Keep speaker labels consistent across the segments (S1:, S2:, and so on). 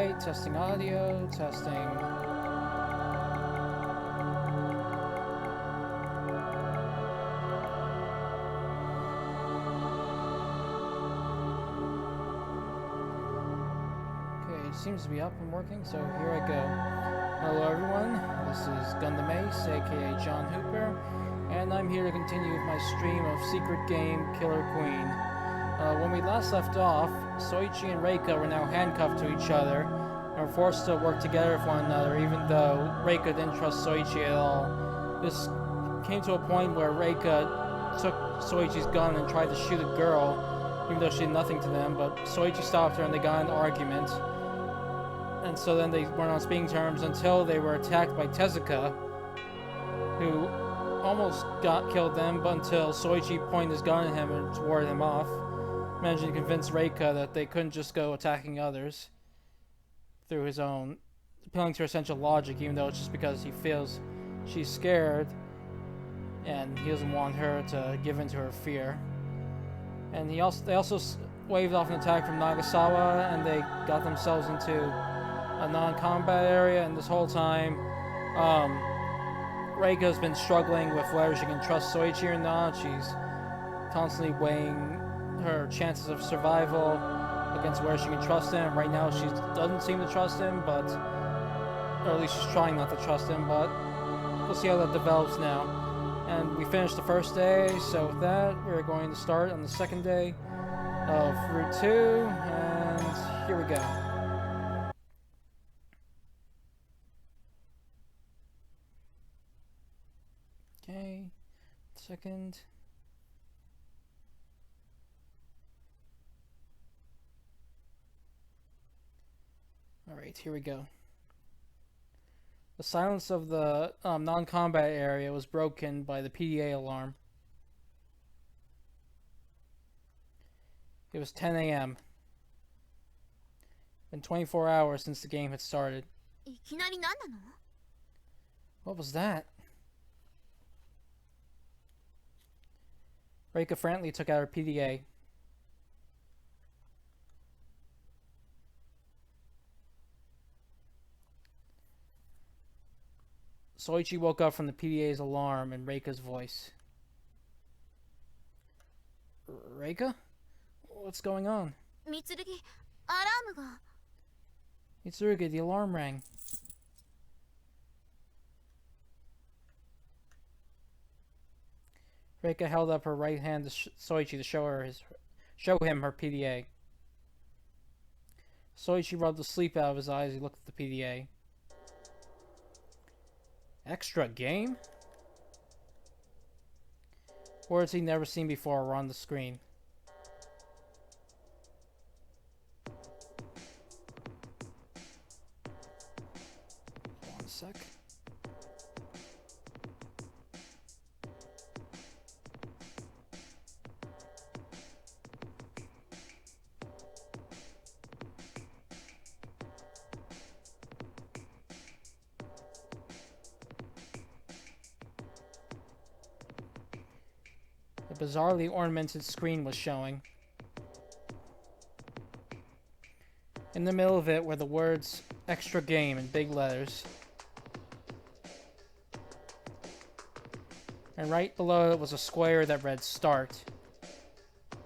S1: Alright, testing audio, testing. Okay, it seems to be up and working, so here I go. Hello everyone, this is Gundam Ace, aka John Hooper, and I'm here to continue with my stream of Secret Game Killer Queen. When we last left off, Soichi and Reika were now handcuffed to each other and were forced to work together with one another, even though Reika didn't trust Soichi at all. This came to a point where Reika took Soichi's gun and tried to shoot a girl, even though she did nothing to them, but Soichi stopped her and they got in an argument. And so then they weren't on speaking terms until they were attacked by Tezuka, who almost killed them, but until Soichi pointed his gun at him and warded him off, managing to convince Reika that they couldn't just go attacking others through his own, appealing to her essential logic, even though it's just because he feels she's scared and he doesn't want her to give in to her fear. And they also waved off an attack from Nagasawa, and they got themselves into a non-combat area, and this whole time Reika's been struggling with whether she can trust Soichi or not. She's constantly weighing her chances of survival against where she can trust him. Right now she doesn't seem to trust him, but or at least she's trying not to trust him, but we'll see how that develops now. And we finished the first day, so with that we're going to start on the second day of Route 2, and here we go. Okay, second. Alright, here we go. The silence of the non-combat area was broken by the PDA alarm. It was 10 a.m. Been 24 hours since the game had started. What was that? Reika frantically took out her PDA. Soichi woke up from the PDA's alarm and Reika's voice. Reika? What's going on? Mitsurugi, the alarm rang. Reika held up her right hand to Soichi to show him her PDA. Soichi rubbed the sleep out of his eyes as he looked at the PDA. Extra game? Words he'd never seen before were on the screen. Hold on a sec. A bizarrely ornamented screen was showing. In the middle of it were the words "Extra Game" in big letters. And right below it was a square that read "Start." It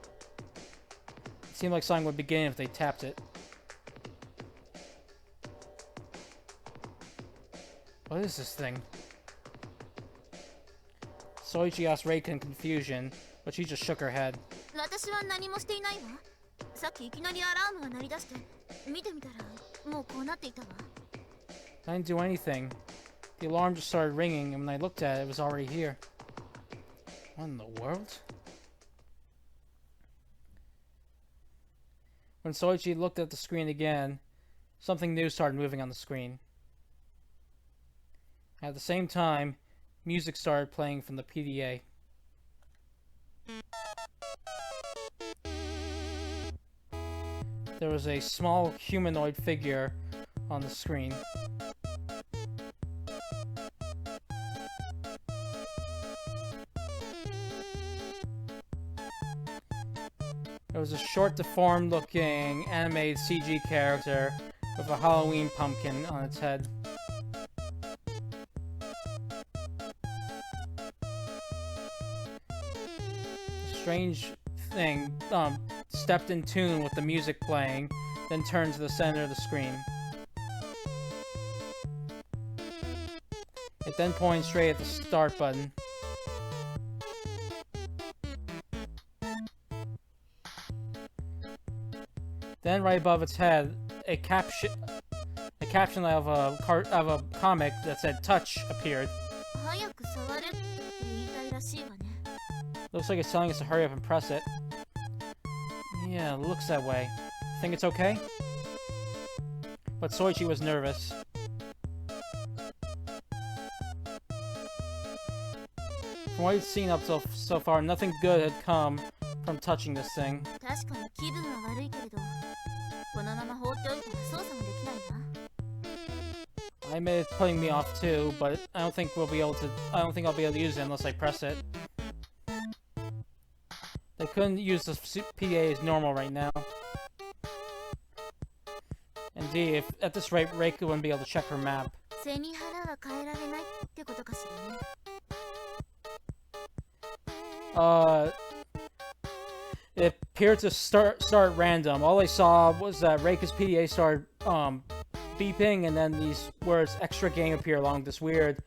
S1: seemed like something would begin if they tapped it. What is this thing? Soichi asked Reika in confusion, but she just shook her head. I didn't do anything. The alarm just started ringing, and when I looked at it, it was already here. What in the world? When Soichi looked at the screen again, something new started moving on the screen. At the same time, music started playing from the PDA. There was a small humanoid figure on the screen. There was a short, deformed-looking animated CG character with a Halloween pumpkin on its head. Strange thing stepped in tune with the music playing, then turned to the center of the screen. It then pointed straight at the start button. Then, right above its head, a caption of a comic that said "Touch" appeared. Looks like it's telling us to hurry up and press it. Yeah, it looks that way. Think it's okay? But Soichi was nervous. From what he'd seen up so far, nothing good had come from touching this thing. I admit it's putting me off too, but I don't think I'll be able to use it unless I press it. They couldn't use the PDA as normal right now. Indeed, if at this rate, Reika wouldn't be able to check her map. It appeared to start random. All I saw was that Reika's PDA started beeping, and then these words "extra game" appear along this weird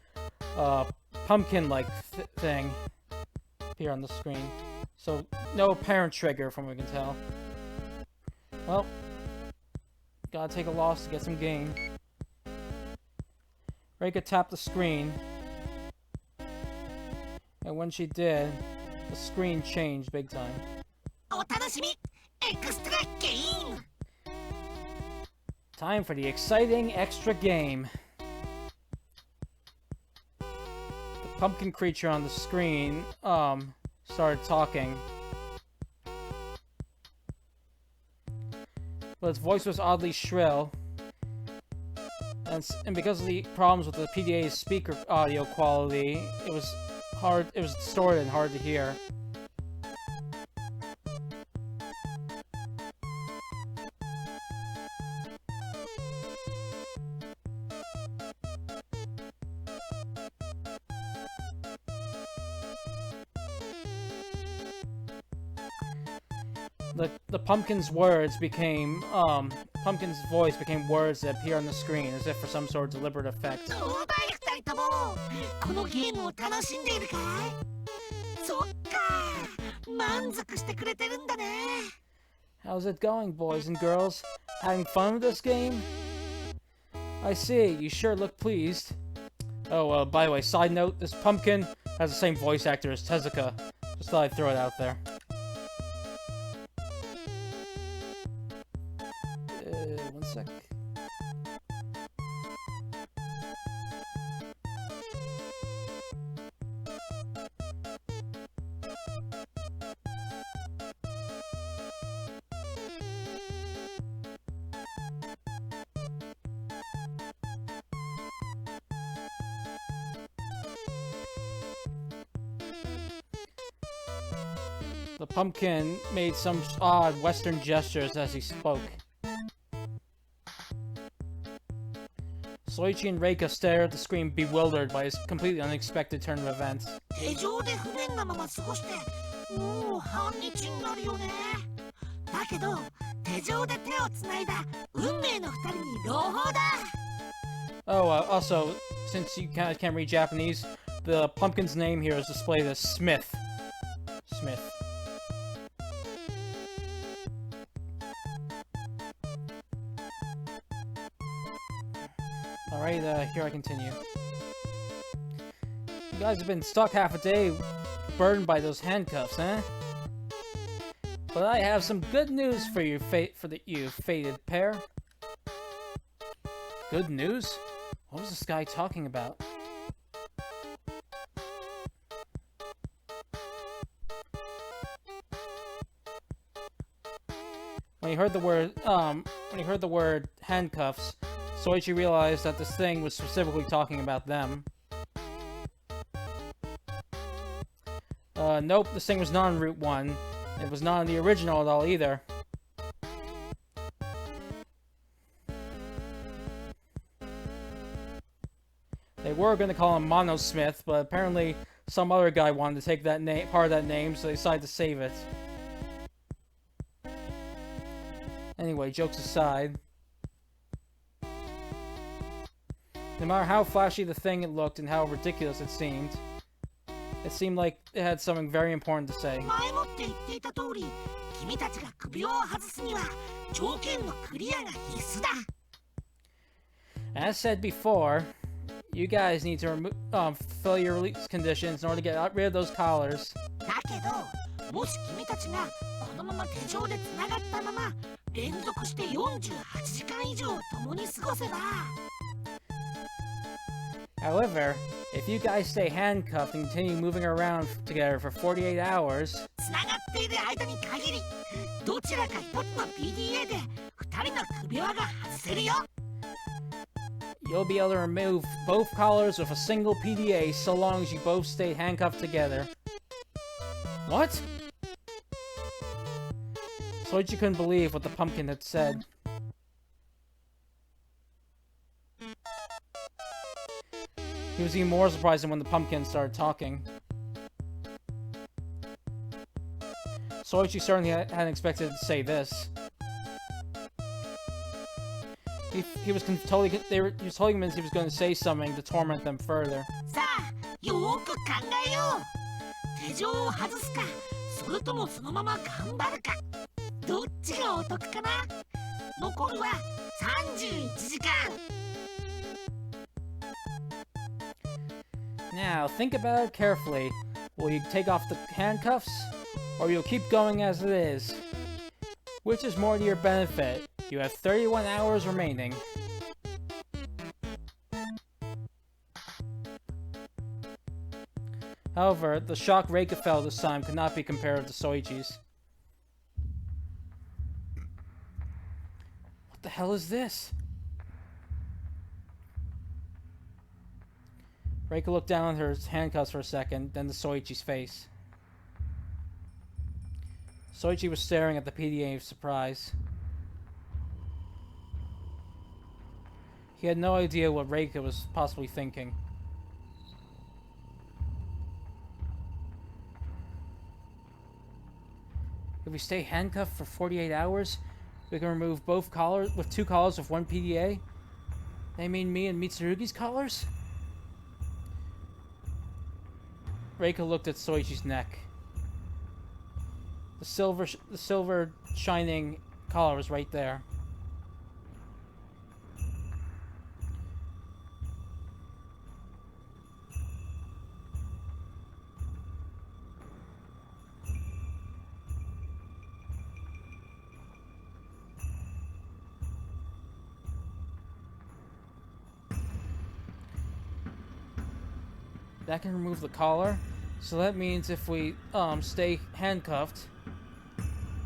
S1: pumpkin-like thing appear on the screen. So no apparent trigger, from what we can tell. Well, gotta take a loss to get some gain. Reika tapped the screen, and when she did, the screen changed big time. Time for the exciting extra game. The pumpkin creature on the screen started talking, but its voice was oddly shrill, and because of the problems with the PDA's speaker audio quality, it was distorted and hard to hear. The pumpkin's voice became words that appear on the screen, as if for some sort of deliberate effect. How's it going, boys and girls? Having fun with this game? I see, you sure look pleased. Oh, by the way, side note, this pumpkin has the same voice actor as Tezuka. Just thought I'd throw it out there. One sec. The pumpkin made some odd Western gestures as he spoke. Soichi and Reika stared at the screen, bewildered by his completely unexpected turn of events. Also, since you can't read Japanese, the pumpkin's name here is displayed as Smith. Smith. Alright, here I continue. You guys have been stuck half a day, burdened by those handcuffs, eh? But I have some good news for you, you fated pair. Good news? What was this guy talking about? When he heard the word handcuffs, Soichi realized that this thing was specifically talking about them. Nope, this thing was not on Route 1. It was not in the original at all either. were going to call him Monosmith, but apparently some other guy wanted to take that name, part of that name, so they decided to save it. Anyway, jokes aside, no matter how flashy the thing it looked and how ridiculous it seemed like it had something very important to say. As said before, you guys need to fulfill your release conditions in order to get rid of those collars. However, if you guys stay handcuffed and continue moving around together for 48 hours, you'll be able to remove both collars with a single PDA so long as you both stay handcuffed together. What? Soichi couldn't believe what the pumpkin had said. He was even more surprised when the pumpkin started talking. Soichi certainly hadn't expected to say this. He was totally convinced he was going to say something to torment them further. Now, think about it carefully. Will you take off the handcuffs, or you'll keep going as it is? Which is more to your benefit? You have 31 hours remaining. However, the shock Reika felt this time could not be compared to Soichi's. What the hell is this? Reika looked down at her handcuffs for a second, then to Soichi's face. Soichi was staring at the PDA in surprise. He had no idea what Reika was possibly thinking. If we stay handcuffed for 48 hours, we can remove both collars with 2 collars with 1 PDA? They mean me and Mitsurugi's collars? Reika looked at Soichi's neck. The silver shining collar was right there. That can remove the collar. So that means if we stay handcuffed,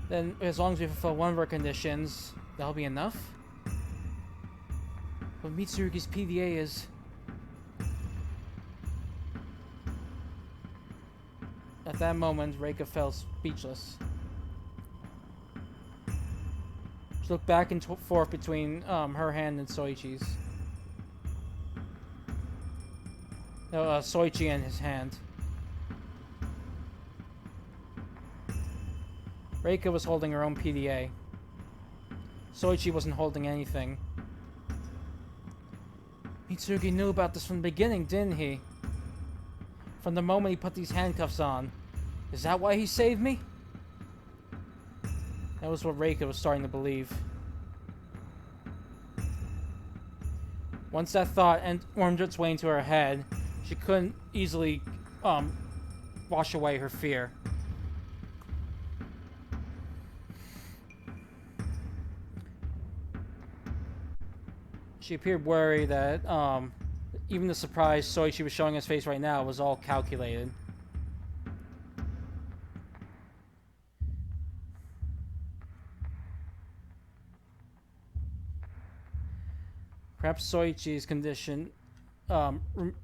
S1: then as long as we fulfill one of our conditions, that'll be enough. But Mitsurugi's PDA is... At that moment, Reika fell speechless. She looked back and forth between her hand and Soichi's. No, Soichi and his hand. Reika was holding her own PDA. Soichi wasn't holding anything. Mitsurugi knew about this from the beginning, didn't he? From the moment he put these handcuffs on. Is that why he saved me? That was what Reika was starting to believe. Once that thought wormed its way into her head, she couldn't easily wash away her fear. She appeared worried that even the surprise Soichi was showing his face right now was all calculated. Perhaps Soichi's condition,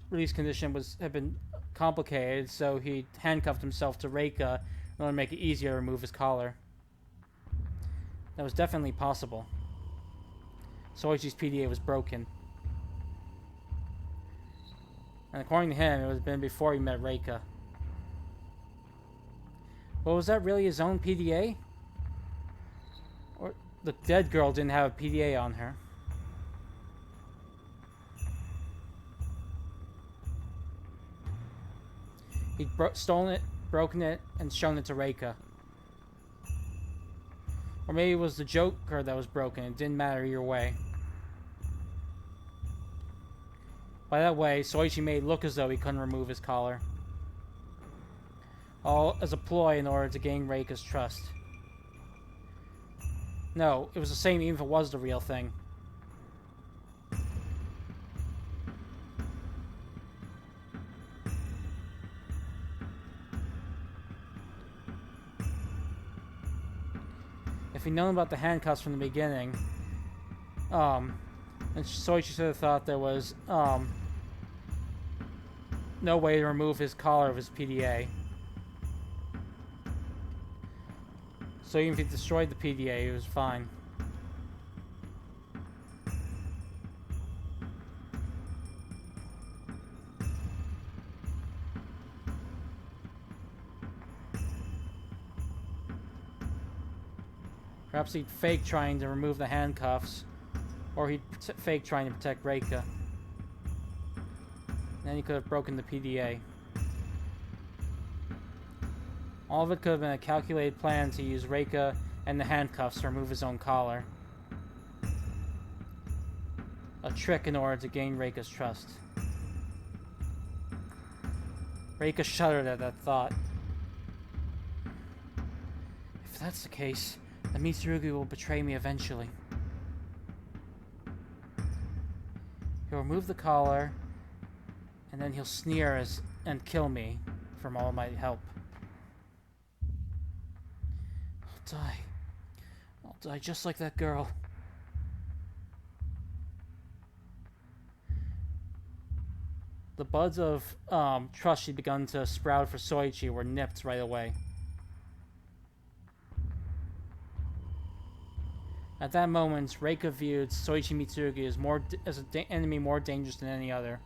S1: release condition had been complicated, so he handcuffed himself to Reika in order to make it easier to remove his collar. That was definitely possible. Soichi's PDA was broken. And according to him, it would have been before he met Reika. Well, was that really his own PDA? Or the dead girl didn't have a PDA on her? He'd stolen it, broken it, and shown it to Reika. Or maybe it was the Joker that was broken. It didn't matter either way. By that way, Soichi made it look as though he couldn't remove his collar. All as a ploy in order to gain Reika's trust. No, it was the same even if it was the real thing. If he'd known about the handcuffs from the beginning, and Soichi should have thought there was, no way to remove his collar of his PDA. So even if he destroyed the PDA, it was fine. Perhaps he'd fake trying to remove the handcuffs, or he'd fake trying to protect Reika. Then he could have broken the PDA. All of it could have been a calculated plan to use Reika and the handcuffs to remove his own collar. A trick in order to gain Reika's trust. Reika shuddered at that thought. If that's the case, then Mitsurugi will betray me eventually. He'll remove the collar, and then he'll sneer and kill me from all my help. I'll die just like that girl. The buds of trust she'd begun to sprout for Soichi were nipped right away. At that moment, Reika viewed Soichi Mitsurugi as an enemy more dangerous than any other.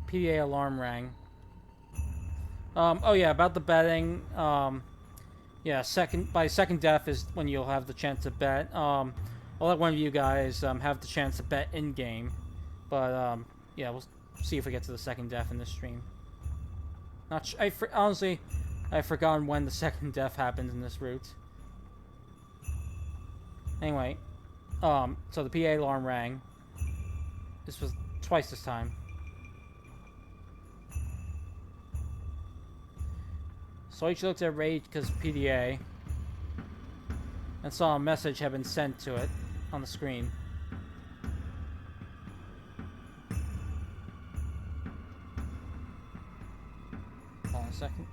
S1: PDA alarm rang. Oh yeah, about the betting. Yeah, second death is when you'll have the chance to bet. I'll let one of you guys have the chance to bet in game, but yeah, we'll see if we get to the second death in this stream. Honestly, I've forgotten when the second death happens in this route. Anyway, so the PA alarm rang. This was twice this time. Soichi looked at Reika's PDA and saw a message had been sent to it on the screen. Hold on a second.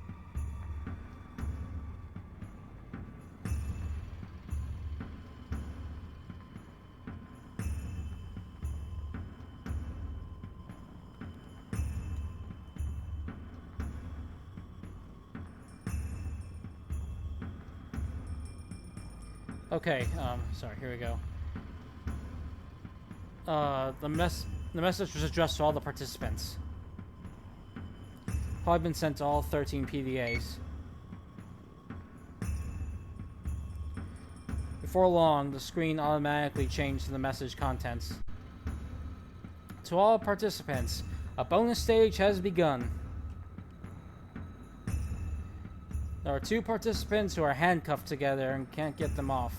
S1: Okay, sorry, here we go. The message was addressed to all the participants. Probably been sent to all 13 PDAs. Before long, the screen automatically changed to the message contents. To all participants, a bonus stage has begun. There are 2 participants who are handcuffed together and can't get them off.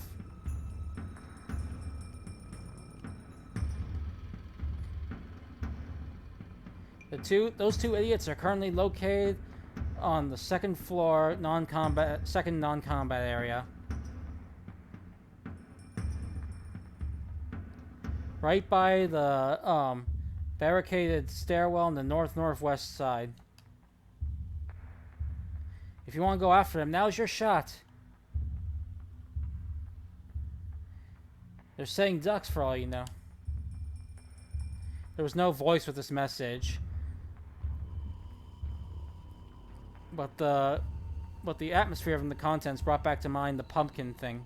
S1: Those two idiots are currently located on the second floor non-combat area. Right by the barricaded stairwell on the northwest side. If you want to go after them, now's your shot. They're setting ducks for all you know. There was no voice with this message. But the atmosphere from the contents brought back to mind the pumpkin thing.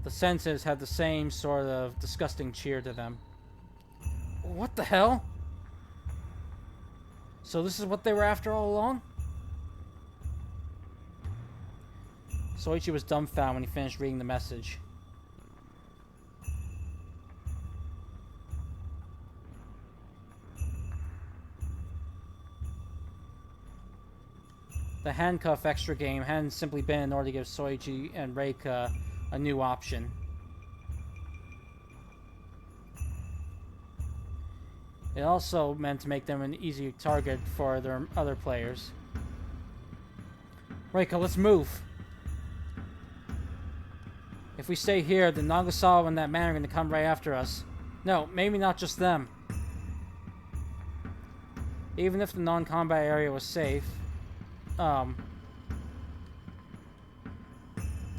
S1: The senses had the same sort of disgusting cheer to them. What the hell? So this is what they were after all along? Soichi was dumbfounded when he finished reading the message. The handcuff extra game hadn't simply been in order to give Soichi and Reika a new option. It also meant to make them an easy target for their other players. Reika, let's move! If we stay here, then Nagasawa and that man are going to come right after us. No, maybe not just them. Even if the non-combat area was safe,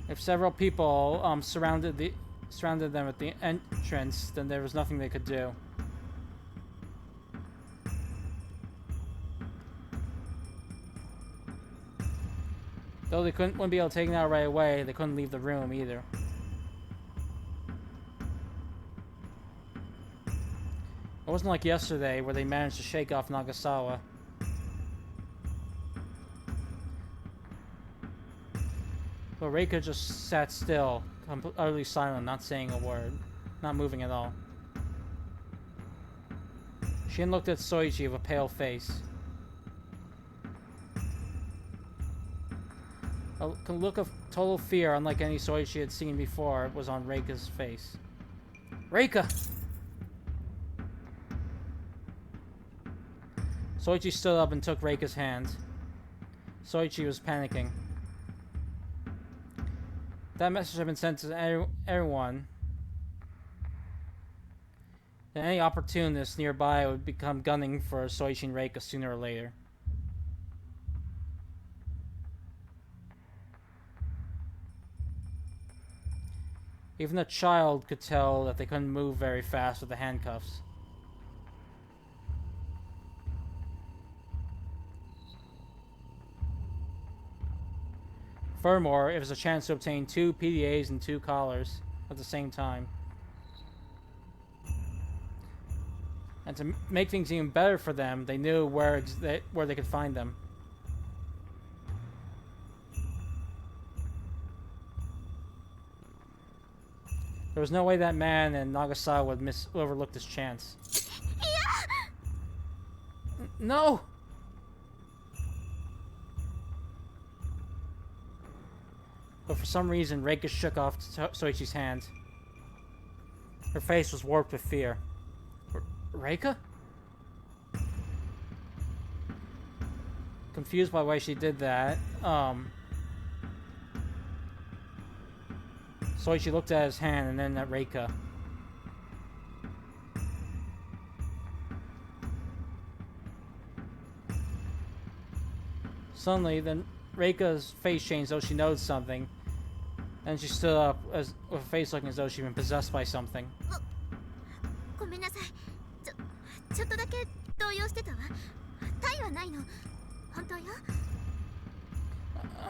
S1: if several people surrounded them at the entrance, then there was nothing they could do. Though they wouldn't be able to take it out right away, they couldn't leave the room either. It wasn't like yesterday where they managed to shake off Nagasawa. But Reika just sat still, utterly silent, not saying a word, not moving at all. She then looked at Soichi with a pale face. A look of total fear, unlike any Soichi had seen before, was on Reika's face. Reika! Soichi stood up and took Reika's hand. Soichi was panicking. That message had been sent to everyone. And any opportunist nearby would become gunning for Soichi and Reika sooner or later. Even a child could tell that they couldn't move very fast with the handcuffs. Furthermore, it was a chance to obtain 2 PDAs and 2 collars at the same time. And to make things even better for them, they knew where they could find them. There was no way that man and Nagasawa would overlook this chance. No! But for some reason, Reika shook off Soichi's hand. Her face was warped with fear. Reika? Confused by why she did that, Soichi looked at his hand and then at Reika. Suddenly, then Reika's face changed, though she noticed something. And she stood up with a face looking as though she'd been possessed by something.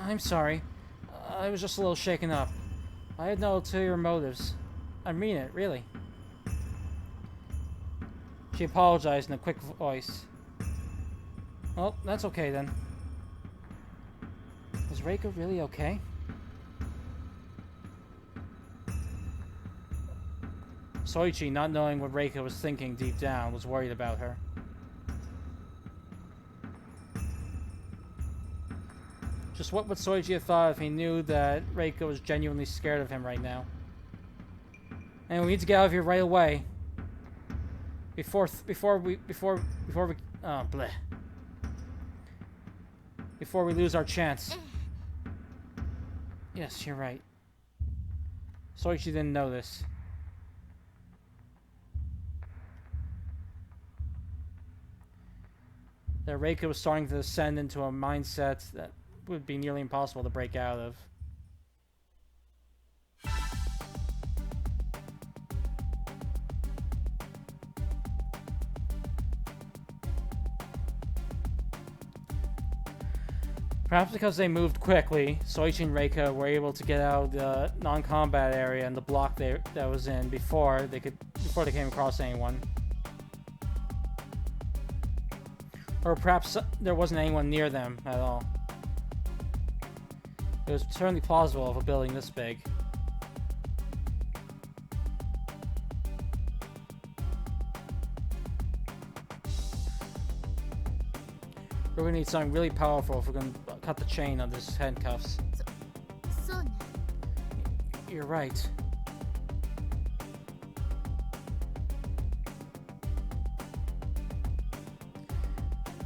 S1: I'm sorry. I was just a little shaken up. I had no ulterior motives. I mean it, really. She apologized in a quick voice. Well, that's okay then. Is Reika really okay? Soichi, not knowing what Reika was thinking deep down, was worried about her. Just what would Soichi have thought if he knew that Reika was genuinely scared of him right now? And we need to get out of here right away. Before we lose our chance. Yes, you're right. Soichi didn't know this. That Reika was starting to descend into a mindset that would be nearly impossible to break out of. Perhaps because they moved quickly, Soichi and Reika were able to get out of the non-combat area and the block that was in before they came across anyone. Or perhaps there wasn't anyone near them at all. It was certainly plausible of a building this big. We're gonna need something really powerful if we're gonna cut the chain on this handcuffs. You're right.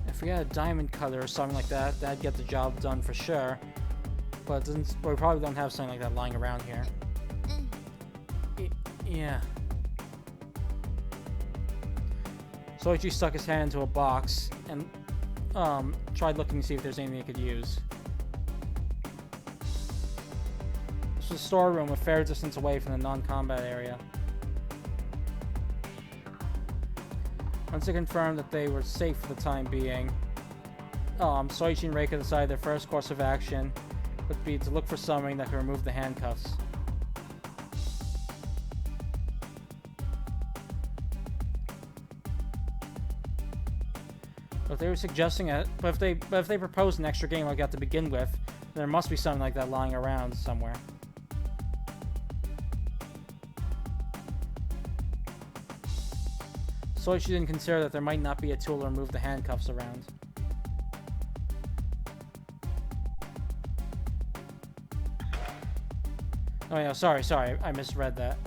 S1: If we had a diamond cutter or something like that, that'd get the job done for sure. But we probably don't have something like that lying around here. Yeah. Soichi stuck his hand into a box and tried looking to see if there's anything he could use. This was a storeroom a fair distance away from the non-combat area. Once they confirmed that they were safe for the time being, Soichi and Reika decided their first course of action would be to look for something that could remove the handcuffs. But they were suggesting it. But if they proposed an extra game like that to begin with, there must be something like that lying around somewhere. Soichi didn't consider that there might not be a tool to remove the handcuffs around. Oh yeah, sorry, I misread that.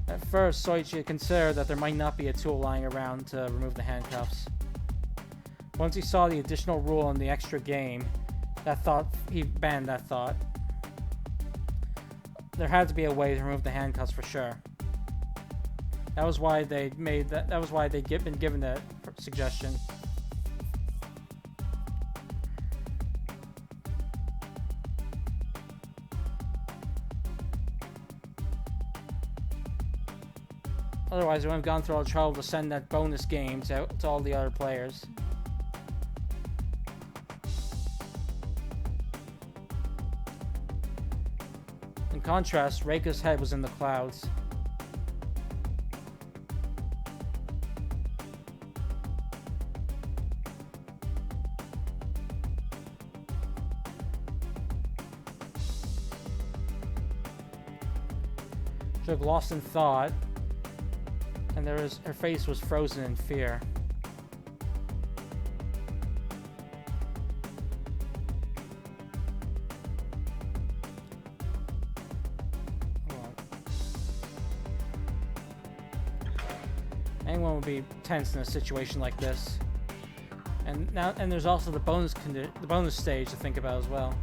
S1: At first, Soichi considered that there might not be a tool lying around to remove the handcuffs. Once he saw the additional rule in the extra game, he banned that thought. There had to be a way to remove the handcuffs for sure. That was why they'd been given that suggestion. Otherwise, we would have gone through all the trouble to send that bonus game to all the other players. In contrast, Reika's head was in the clouds. She looked lost in thought, and her face was frozen in fear. Anyone would be tense in a situation like this. And there's also the bonus stage to think about as well.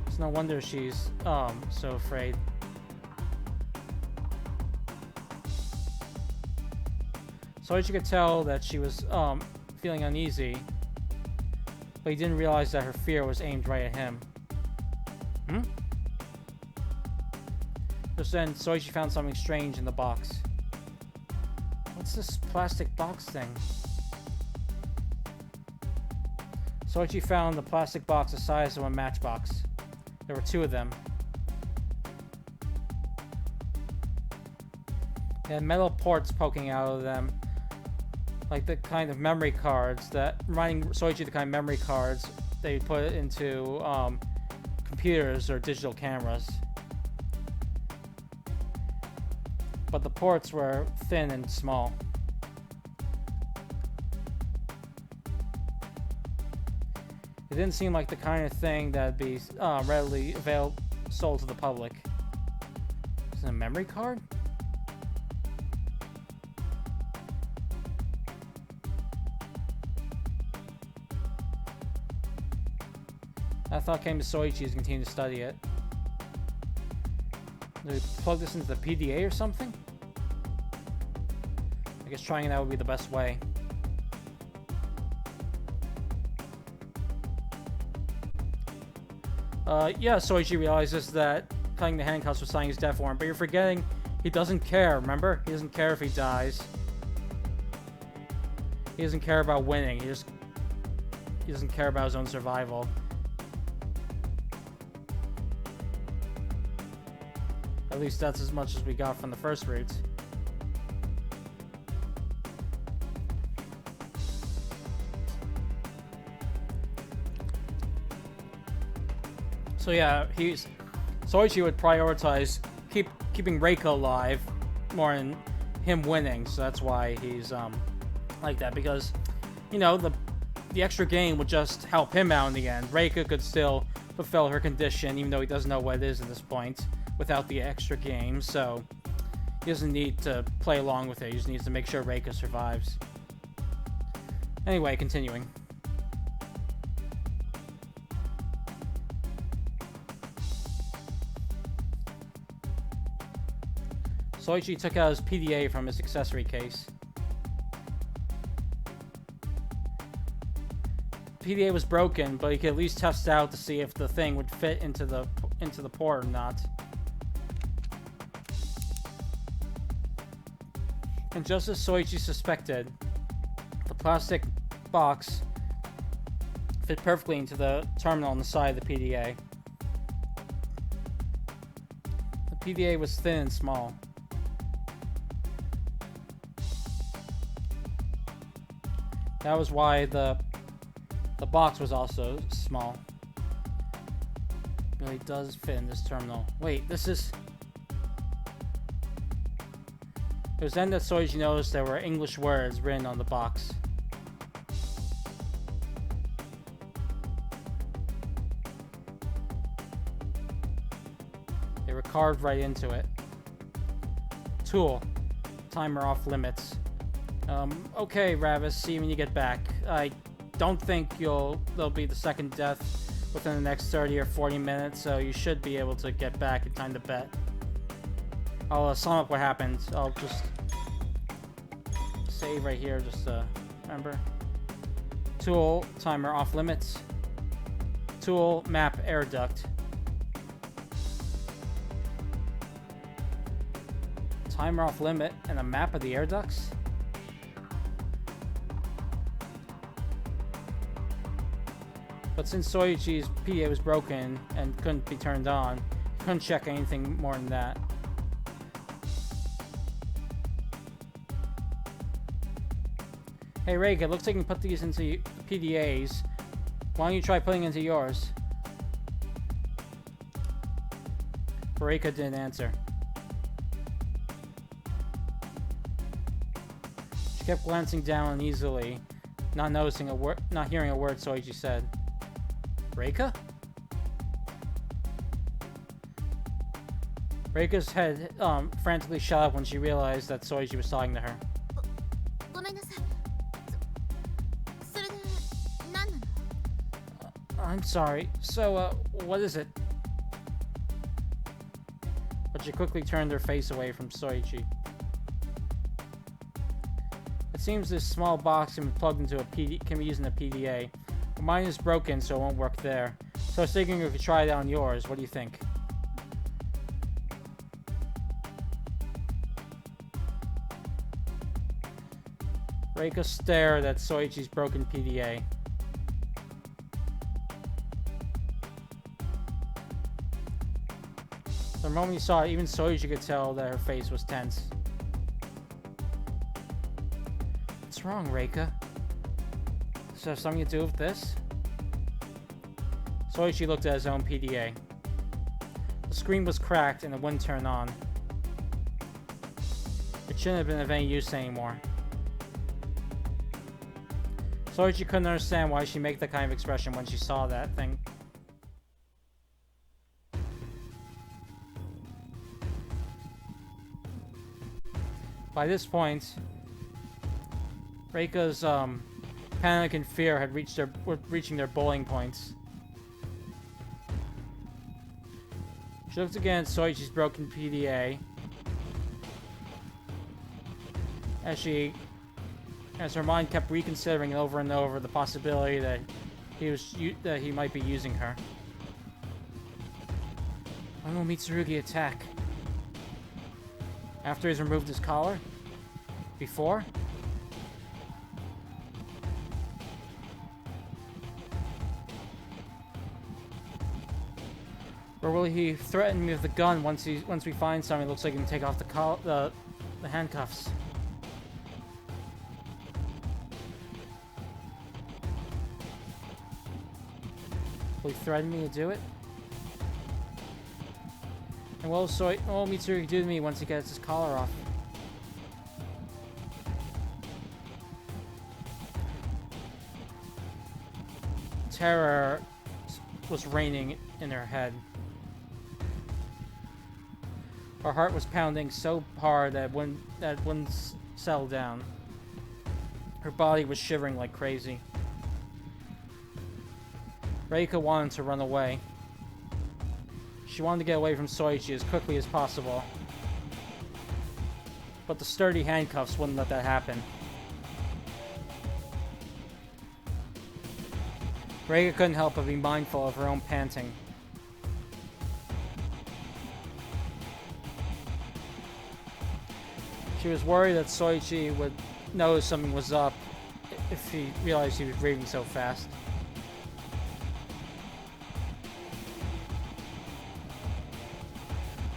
S1: It's no wonder she's so afraid. Soichi could tell that she was feeling uneasy, but he didn't realize that her fear was aimed right at him. Just then, Soichi found something strange in the box. What's this plastic box thing? Soichi found the plastic box the size of a matchbox. There were two of them. They had metal ports poking out of them, like the kind of memory cards reminding Soichi of the kind of memory cards they put into computers or digital cameras. But the ports were thin and small. It didn't seem like the kind of thing that'd be readily sold to the public. Is it a memory card? That thought came to Soichi as he continued to study it. Do we plug this into the PDA or something? I guess trying it out would be the best way. Yeah, Soichi realizes that cutting the handcuffs was signing his death warrant, but you're forgetting he doesn't care, remember? He doesn't care if he dies. He doesn't care about winning. He doesn't care about his own survival. At least that's as much as we got from the first route. So yeah, Soichi would prioritize keeping Reika alive more than him winning. So that's why he's like that, because you know the extra game would just help him out in the end. Reika could still fulfill her condition even though he doesn't know what it is at this point without the extra game. So he doesn't need to play along with it. He just needs to make sure Reika survives. Anyway, continuing. Soichi took out his PDA from his accessory case. PDA was broken, but he could at least test out to see if the thing would fit into the port or not. And just as Soichi suspected, the plastic box fit perfectly into the terminal on the side of the PDA. The PDA was thin and small. That was why the box was also small. It really does fit in this terminal. Wait, this is... It was then that Soichi noticed there were English words written on the box. They were carved right into it. Tool. Timer off limits. Okay, Ravis, see you when you get back. I don't think there'll be the second death within the next 30 or 40 minutes, so you should be able to get back in time to bet. I'll sum up what happened. I'll just save right here, just remember. Tool, timer off limits. Tool, map air duct. Timer off limit and a map of the air ducts? But since Soichi's PDA was broken and couldn't be turned on, he couldn't check anything more than that. Hey Reika, it looks like you can put these into PDAs. Why don't you try putting it into yours? Reika didn't answer. She kept glancing down uneasily, not noticing a word, not hearing a word Soichi said. Reika? Reika's head frantically shot up when she realized that Soichi was talking to her. I'm sorry. So, what is it? But she quickly turned her face away from Soichi. It seems this small box can be plugged into can be used in a PDA. Well, mine is broken, so it won't work there. So I was thinking we could try it on yours. What do you think? Reika stared at Soichi's broken PDA. The moment you saw it, even Soichi could tell that her face was tense. What's wrong, Reika? Does it have something to do with this? Soichi looked at his own PDA. The screen was cracked and it wouldn't turn on. It shouldn't have been of any use anymore. Soichi couldn't understand why she made that kind of expression when she saw that thing. By this point, Reika's panic and fear had were reaching their boiling points. She looked again at Soichi's broken PDA as her mind kept reconsidering over and over the possibility that he might be using her. When will Mitsurugi attack? After he's removed his collar? Before? Or will he threaten me with the gun once we find something that looks like he can take off the handcuffs? Will he threaten me to do it? And what will Mitsuru do to me once he gets his collar off? Terror was reigning in her head. Her heart was pounding so hard that it wouldn't settle down. Her body was shivering like crazy. Reika wanted to run away. She wanted to get away from Soichi as quickly as possible. But the sturdy handcuffs wouldn't let that happen. Reika couldn't help but be mindful of her own panting. She was worried that Soichi would know something was up if he realized he was breathing so fast.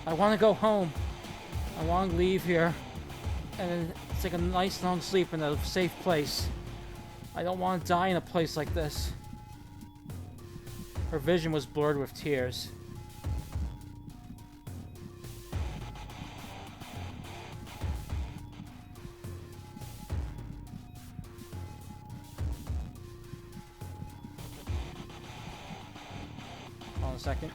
S1: I want to go home. I want to leave here and take a nice long sleep in a safe place. I don't want to die in a place like this. Her vision was blurred with tears. Hold on a second.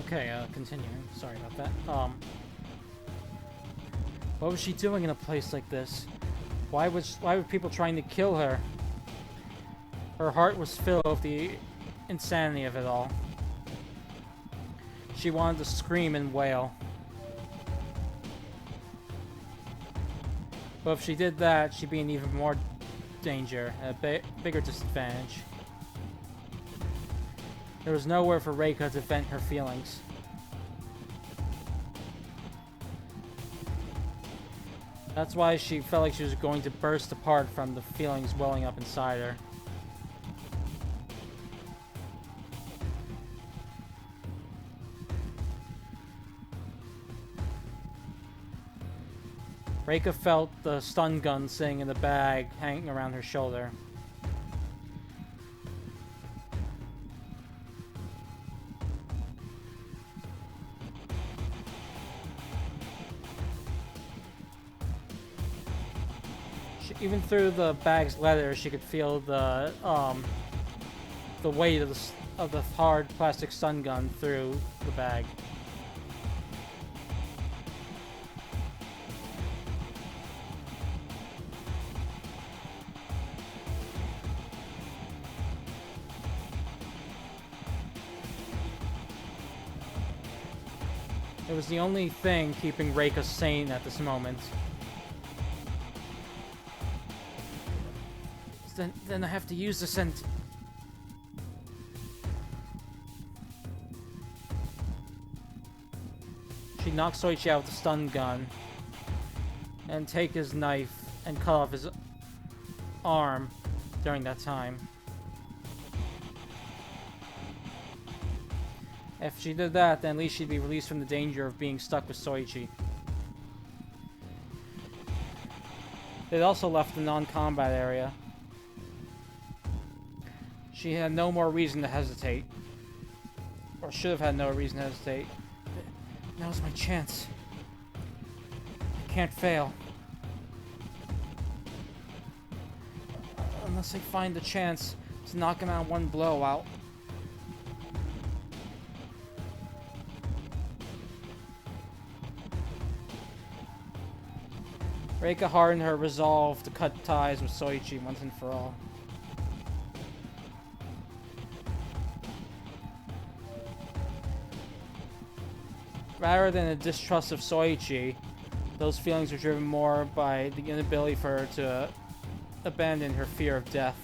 S1: Okay, continuing. Sorry about that. What was she doing in a place like this? Why were people trying to kill her? Her heart was filled with the insanity of it all. She wanted to scream and wail. But if she did that, she'd be in even more danger, a bigger disadvantage. There was nowhere for Reika to vent her feelings. That's why she felt like she was going to burst apart from the feelings welling up inside her. Reika felt the stun gun sitting in the bag hanging around her shoulder. Even through the bag's leather, she could feel the weight of the hard plastic stun gun through the bag. It was the only thing keeping Reika sane at this moment. Then I have to use the scent. She knocked Soichi out with the stun gun and take his knife and cut off his arm during that time. If she did that, then at least she'd be released from the danger of being stuck with Soichi. They'd also left the non-combat area. She had no more reason to hesitate. Or should have had no reason to hesitate. Now's my chance. I can't fail. Unless I find the chance to knock him out one blow out. Reika hardened her resolve to cut ties with Soichi once and for all. Rather than a distrust of Soichi, those feelings were driven more by the inability for her to abandon her fear of death.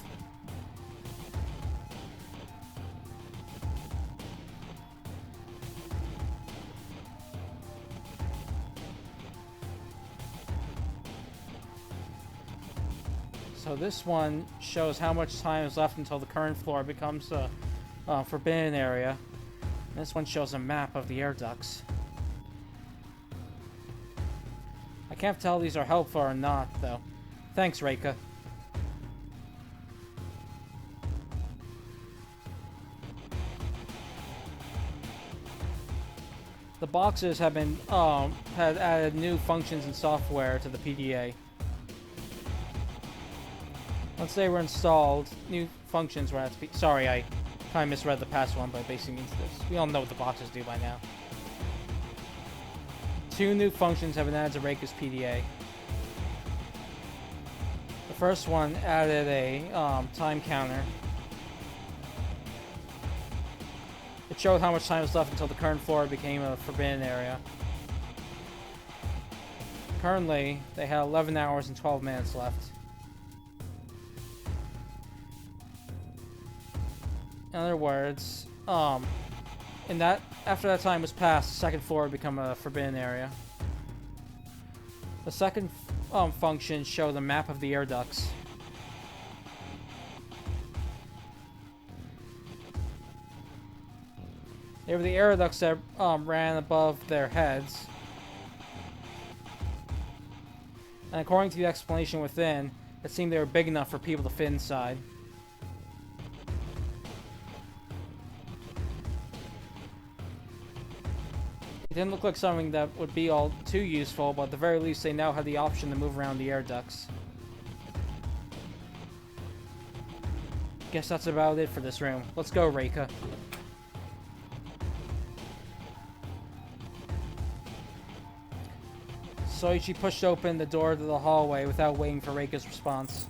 S1: So this one shows how much time is left until the current floor becomes a forbidden area. And this one shows a map of the air ducts. I can't tell if these are helpful or not, though. Thanks, Reika. The boxes have been had added new functions and software to the PDA. Once they were installed, new functions were added to be. Sorry, I kind of misread the past one by basing into this. We all know what the boxes do by now. 2 new functions have been added to Reika's PDA. The first one added a time counter. It showed how much time was left until the current floor became a forbidden area. Currently, they had 11 hours and 12 minutes left. In other words, after that time was passed, the second floor would become a forbidden area. The second function showed a map of the air ducts. They were the air ducts that ran above their heads. And according to the explanation within, it seemed they were big enough for people to fit inside. It didn't look like something that would be all too useful, but at the very least they now had the option to move around the air ducts. Guess that's about it for this room. Let's go, Reika. Soichi pushed open the door to the hallway without waiting for Reika's response.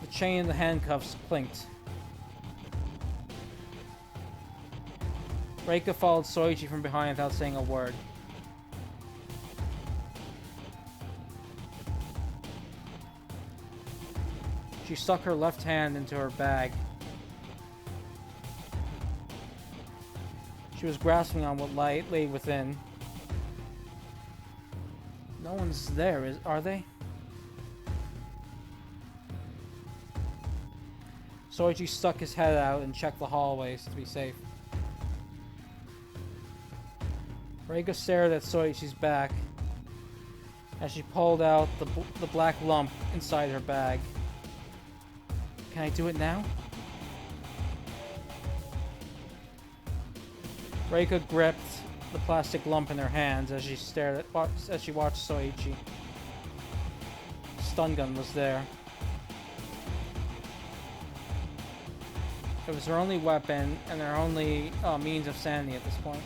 S1: The chain and the handcuffs clinked. Reika followed Soichi from behind without saying a word. She stuck her left hand into her bag. She was grasping on what lay within. No one's there, are they? Soichi stuck his head out and checked the hallways to be safe. Reika stared at Soichi's back as she pulled out the black lump inside her bag. Can I do it now? Reika gripped the plastic lump in her hands as she watched Soichi. Stun gun was there. It was her only weapon and her only means of sanity at this point.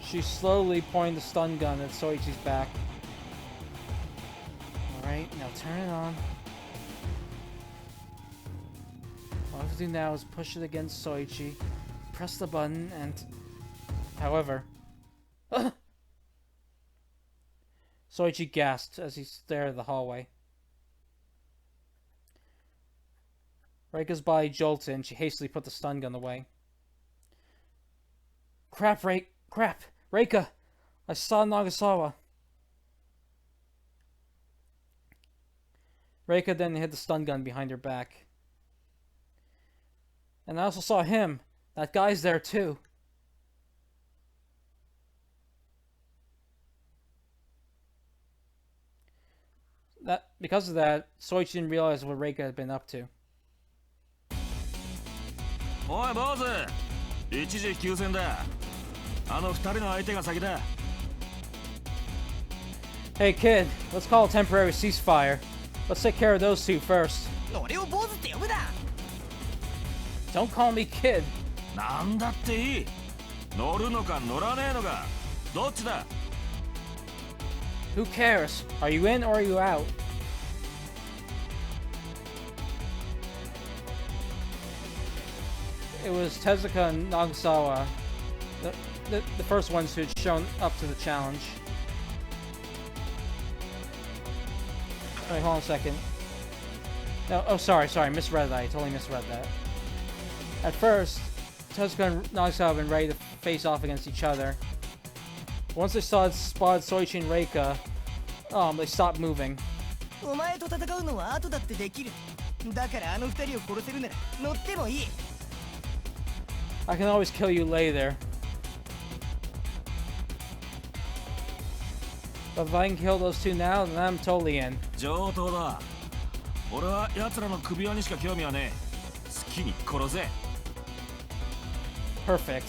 S1: She slowly pointed the stun gun at Soichi's back. Alright, now turn it on. All I have to do now is push it against Soichi, press the button, and... However... Soichi gasped as he stared at the hallway. Reika's body jolted and she hastily put the stun gun away. Crap! Reika! I saw Nagasawa! Reika then hid the stun gun behind her back. And I also saw him. That guy's there too. Because of that, Soichi didn't realize what Reika had been up to.
S2: Oi, boss! 一時休戦だ。あの二人の相手が先だ。
S1: Hey kid, let's call a temporary ceasefire. Let's take care of those two first.
S3: 俺を坊主って呼ぶな。
S1: Don't call me kid.
S2: なんだっていい。乗るのか乗らねえのか。どっちだ。
S1: Who cares? Are you in or are you out? it was Tezuka and Nagasawa, the first ones who had shown up to the challenge. Wait, hold on a second. No, oh, sorry, misread that. I totally misread that. At first, Tezuka and Nagasawa have been ready to face off against each other. Once they spotted Soichi and Reika, they stopped moving.
S3: お前と戦うのは後だってできる。だからあの二人を殺せるなら乗ってもいい。
S1: I can always kill you later. But if I can kill those two now, then I'm totally in.
S2: 上等だ。俺は奴らの首輪にしか興味はねえ。好きに殺せ。
S1: Perfect.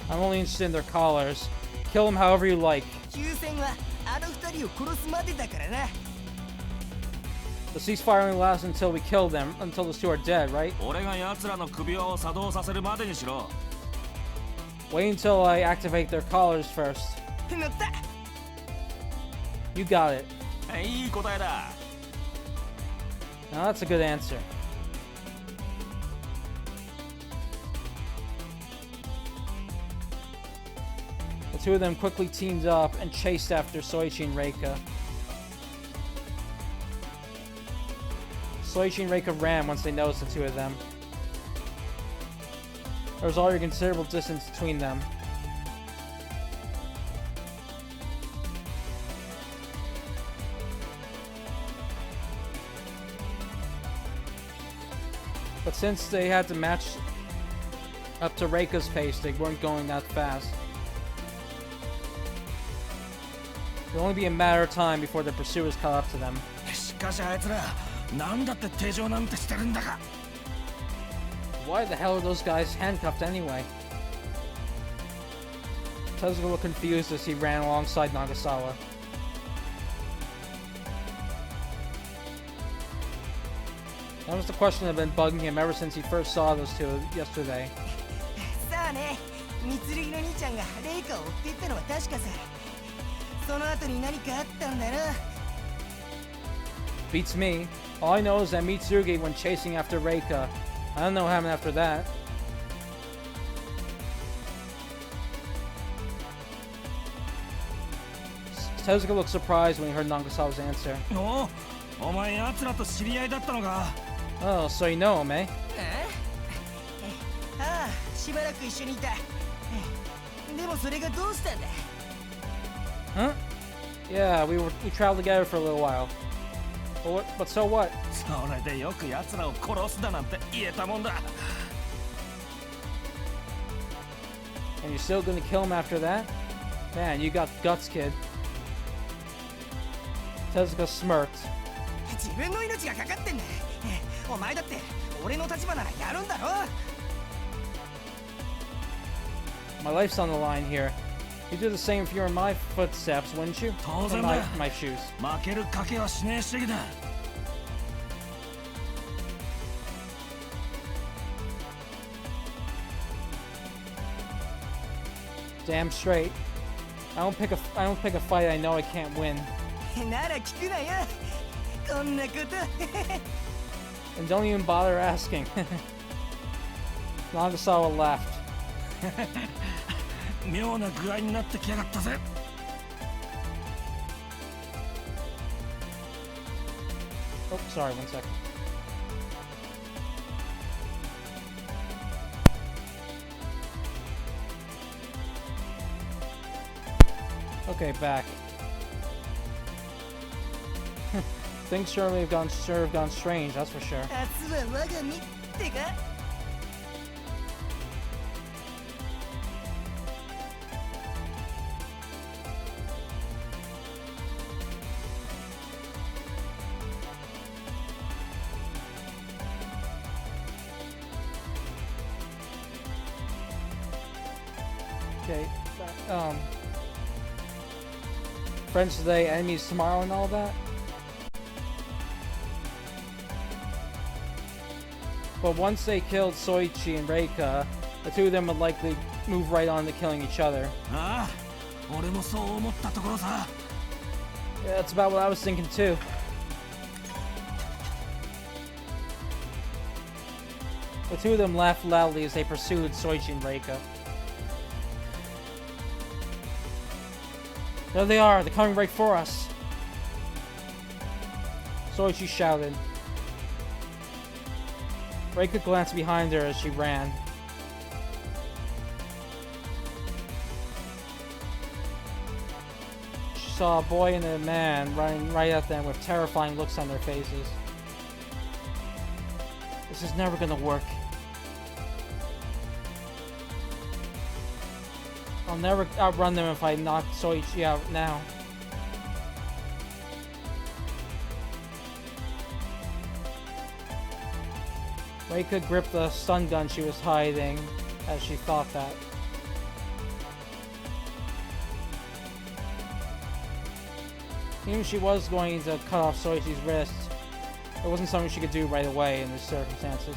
S1: I'm only interested in their collars. Kill them however you like.
S3: 休戦はあの二人を殺すまでだからな。
S1: The ceasefire only lasts until we kill them, until those two are dead, right?
S2: 俺が奴らの首輪を作動させるまでにしろ。
S1: Wait until I activate their collars first.
S3: 乗った。
S1: You got it.
S2: いい答えだ。
S1: Now that's a good answer. The two of them quickly teamed up and chased after Soichi and Reika. Soichi and Reika ran once they noticed the two of them. There was already a considerable distance between them. But since they had to match up to Reika's pace, they weren't going that fast. It would only be a matter of time before their pursuers caught up to them.
S2: しかしあいつら、なんだって手錠なんてしてるんだか。
S1: Why the hell are those guys handcuffed anyway? Tezuka looked confused as he ran alongside Nagasawa. That was the question that had been bugging him ever since he first saw those two yesterday.
S3: さあね、三剣の兄ちゃんがレイカを追っていったのは確かさ。その後に何かあったんだな。
S1: Beats me. All I know is that Mitsurugi went chasing after Reika. I don't know what happened after that. Tezuka looked surprised when he heard Nagasawa's answer.
S2: お前奴らと知り合いだったのか。
S1: Oh, so you know him, eh?
S3: ああ、しばらく一緒にいた。でもそれがどうしたんだ。
S1: Huh? Yeah, we traveled together for a little while. But so what?
S2: それでよく奴らを殺すだなんて言えたもんだ。
S1: And you're still gonna kill him after that? Man, you got guts, kid. Tezuka smirked.
S3: 自分の命がかかってんだ。お前だって俺の立場ならやるんだろ。
S1: My life's on the line here. You'd do the same if you were in my footsteps, wouldn't you?
S2: Totally.
S1: In my shoes.
S2: 負ける賭けはしねえ主義だ。
S1: Damn straight. I don't pick a fight I know I can't win.
S3: なら聞くなよ。こんなこと。
S1: And don't even bother asking. Nagasawa laughed.
S2: 妙な具合になってきやがったぜ。
S1: Oh, sorry, 1 second. Okay, back. Things surely have gone strange, that's for sure.
S3: 明日は我が身ってか。
S1: Okay, friends today, enemies tomorrow and all that? But once they killed Soichi and Reika, the two of them would likely move right on to killing each other.
S2: ああ、俺もそう思ったところさ。
S1: Yeah, that's about what I was thinking too. The two of them laughed loudly as they pursued Soichi and Reika. There they are! They're coming right for us! Soichi shouted. Reika glanced behind her as she ran. She saw a boy and a man running right at them with terrifying looks on their faces. This is never gonna work. I'll never outrun them if I knock Soichi out now. Reika gripped the stun gun she was hiding as she thought that. Even if she was going to cut off Soichi's wrist, it wasn't something she could do right away in these circumstances.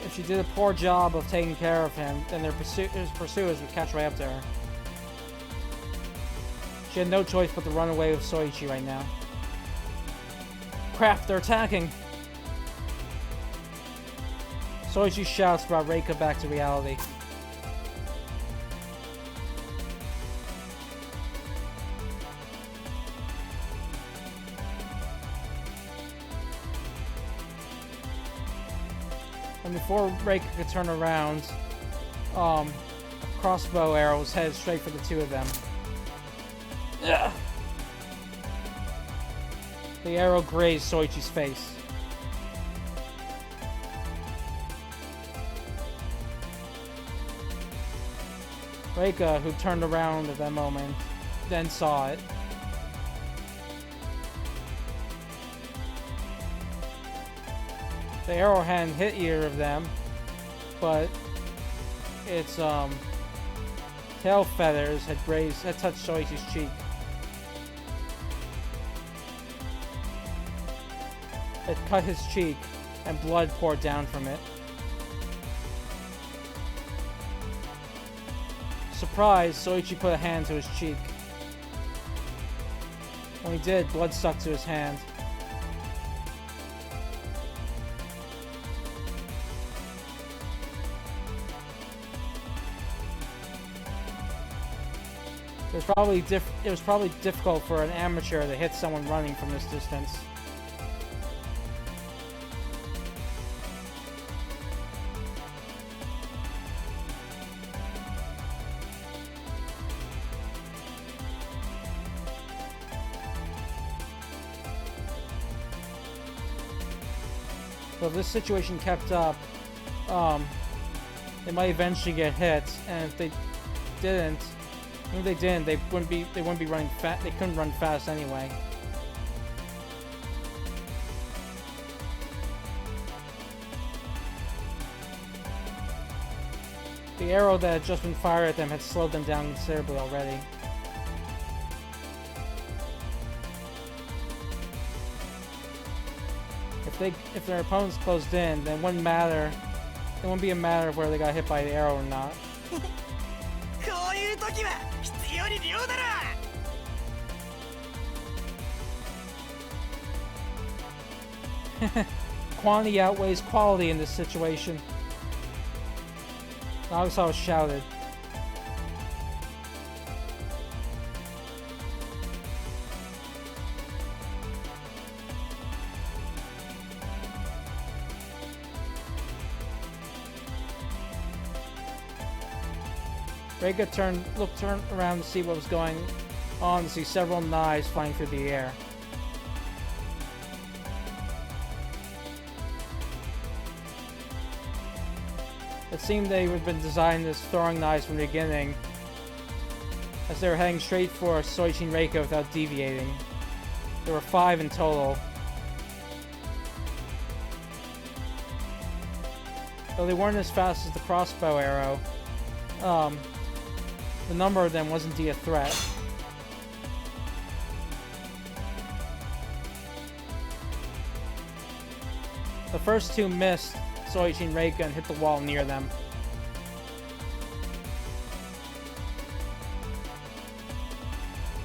S1: If she did a poor job of taking care of him, then his pursuers would catch right up to her. She had no choice but to run away with Soichi right now. Crap, they're attacking! Soichi's shouts brought Reika back to reality. And before Reika could turn around, a crossbow arrow was headed straight for the two of them. Ugh. The arrow grazed Soichi's face. Reika, who turned around at that moment, then saw it. The arrow hadn't hit either of them, but its tail feathers had touched Soichi's cheek. It cut his cheek, and blood poured down from it. Surprised, Soichi put a hand to his cheek. When he did, blood stuck to his hand. It was probably difficult for an amateur to hit someone running from this distance. But if this situation kept up, they might eventually get hit, and if they didn't, even if they didn't, they wouldn't be running fast. They couldn't run fast anyway. The arrow that had just been fired at them had slowed them down considerably already. If their opponents closed in, then it wouldn't matter. It wouldn't be a matter of whether they got hit by the arrow or not. Quantity outweighs quality in this situation. Nagasawa shouted. Reika turned around to see what was going on, to see several knives flying through the air. It seemed they had been designed as throwing knives from the beginning, as they were heading straight for Soichi and Reika without deviating. There were 5 in total. Though they weren't as fast as the crossbow arrow, the number of them was indeed a threat. The first 2 missed Soichi and Reika and hit the wall near them.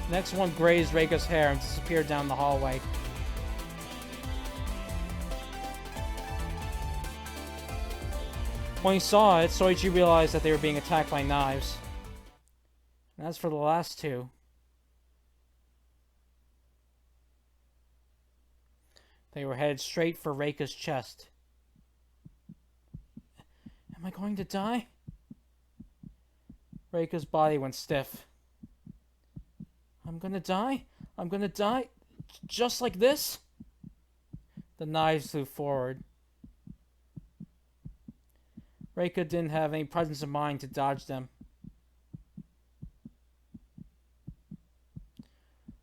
S1: The next one grazed Reika's hair and disappeared down the hallway. When he saw it, Soichi realized that they were being attacked by knives. And as for the last two, they were headed straight for Reika's chest. Am I going to die? Reika's body went stiff. I'm gonna die? I'm gonna die? Just like this? The knives flew forward. Reika didn't have any presence of mind to dodge them.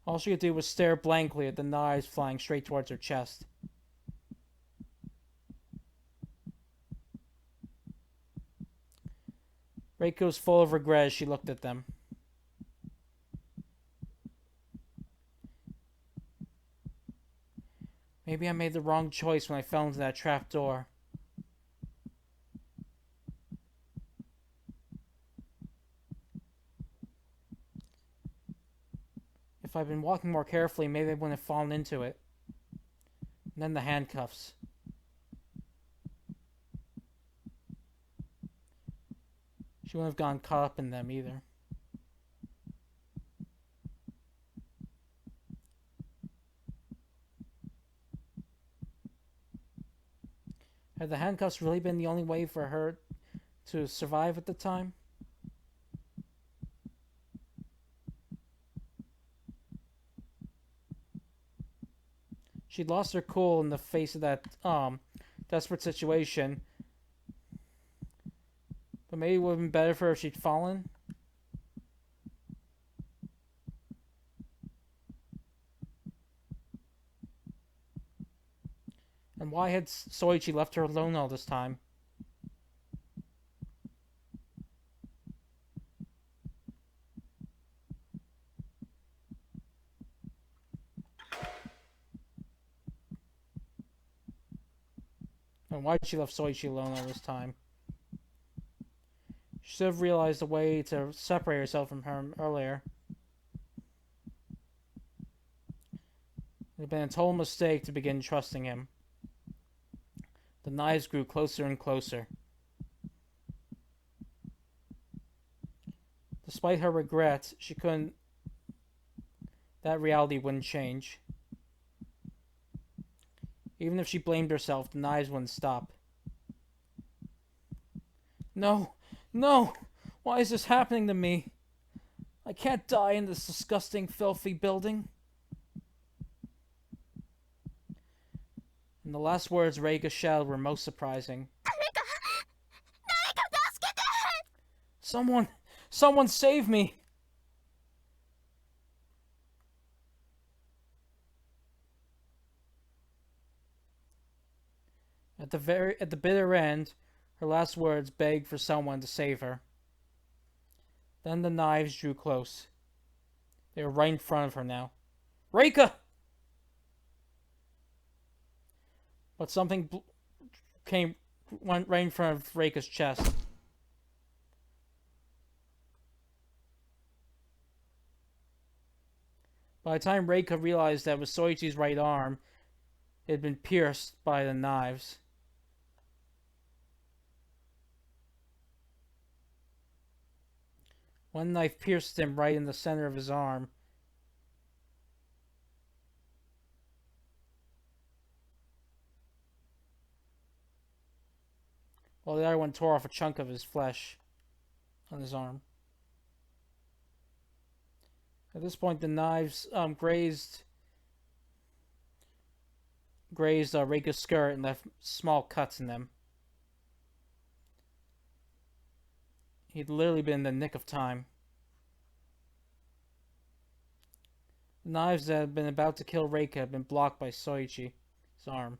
S1: All she could do was stare blankly at the knives flying straight towards her chest. Reika was full of regret as she looked at them. Maybe I made the wrong choice when I fell into that trap door. If I'd been walking more carefully, maybe I wouldn't have fallen into it. And then the handcuffs. She wouldn't have gotten caught up in them either. Had the handcuffs really been the only way for her to survive at the time? She'd lost her cool in the face of that desperate situation. But maybe it would have been better for her if she'd fallen. And why had Soichi left her alone all this time? And why did she leave Soichi alone all this time? She should have realized a way to separate herself from him earlier. It had been a total mistake to begin trusting him. The knives grew closer and closer. Despite her regrets, she couldn't... That reality wouldn't change. Even if she blamed herself, the knives wouldn't stop. No! No! Why is this happening to me? I can't die in this disgusting, filthy building. And the last words Reika shouted were most surprising. Someone! Someone save me! At the bitter end, her last words begged for someone to save her. Then the knives drew close. They were right in front of her now. Reika! But something went right in front of Reika's chest. By the time Reika realized that it was Soichi's right arm, it had been pierced by the knives. One knife pierced him right in the center of his arm. While the other one tore off a chunk of his flesh on his arm. At this point, the knives grazed Reika's skirt and left small cuts in them. He'd literally been in the nick of time. The knives that had been about to kill Reika had been blocked by Soichi's arm.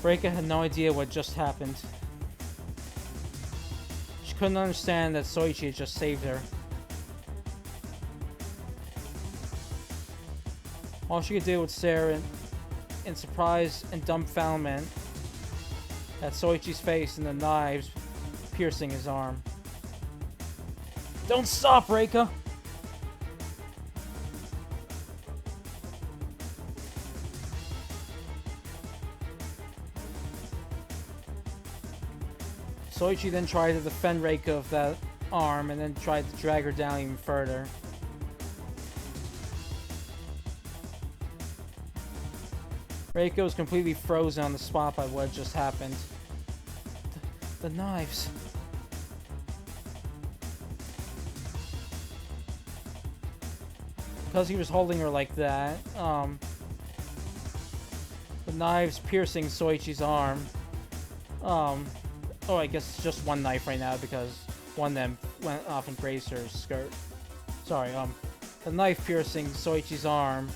S1: Reika had no idea what just happened. She couldn't understand that Soichi had just saved her. All she could do was stare in surprise and dumbfoundment at Soichi's face and the knives piercing his arm. Don't stop, Reika! Soichi then tried to defend Reika of that arm and then tried to drag her down even further. Reika was completely frozen on the spot by what had just happened. The knives. Because he was holding her like that, the knives piercing Soichi's arm. Oh, I guess it's just one knife right now because one of them went off and grazed her skirt. Sorry, the knife piercing Soichi's arm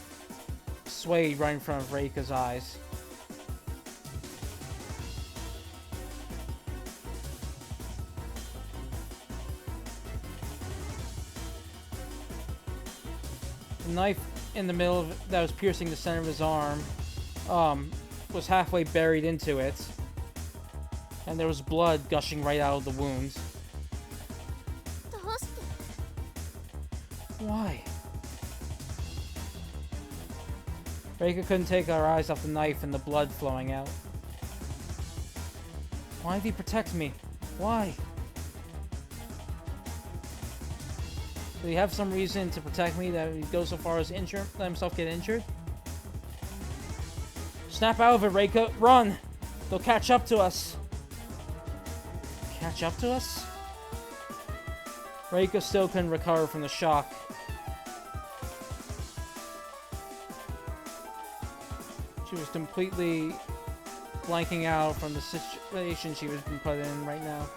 S1: swayed right in front of Reika's eyes. The knife in the middle of that was piercing the center of his arm was halfway buried into it, and there was blood gushing right out of the wounds. Why? Reika couldn't take her eyes off the knife and the blood flowing out. Why did he protect me? Why? Did he have some reason to protect me that he'd go so far as let himself get injured? Snap out of it, Reika! Run! They'll catch up to us! Catch up to us? Reika still couldn't recover from the shock. She was completely blanking out from the situation she was being put in right now.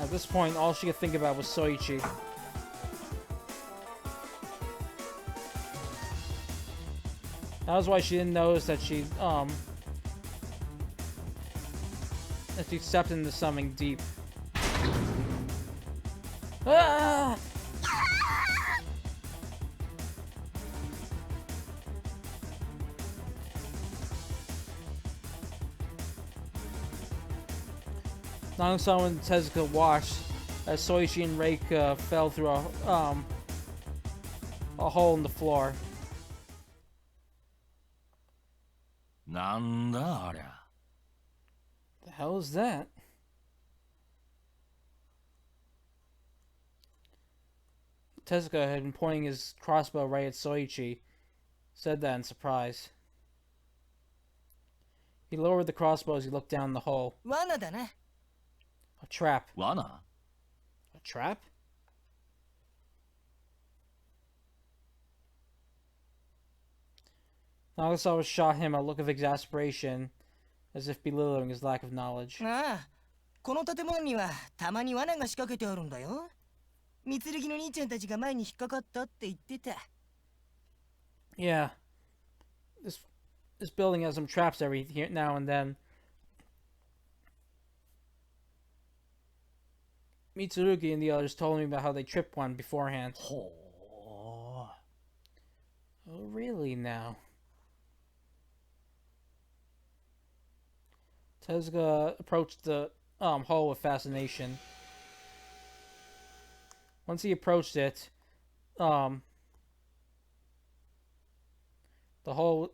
S1: At this point, all she could think about was Soichi. That was why she didn't notice that she stepped into something deep. Ah! Nagasawa and Tezuka watched as Soichi and Reika fell through a hole in the floor.
S2: なんだありゃ。
S1: The hell is that? Tezuka had been pointing his crossbow right at Soichi, said that in surprise. He lowered the crossbow as he looked down the hole.
S3: 罠だな。
S1: A trap.
S2: 罠
S1: A trap? Nagasawa shot him a look of exasperation, as if belittling his lack of knowledge.
S3: ああ、この建物にはたまに罠が仕掛けてあるんだよ。三剣の兄ちゃんたちが前に引っかかったって言ってた。
S1: Yeah. This building has some traps every here now and then. Mitsurugi and the others told me about how they tripped one beforehand.
S2: ほ
S1: Oh, really now? Tezuka approached the hole with fascination. Once he approached it, the hole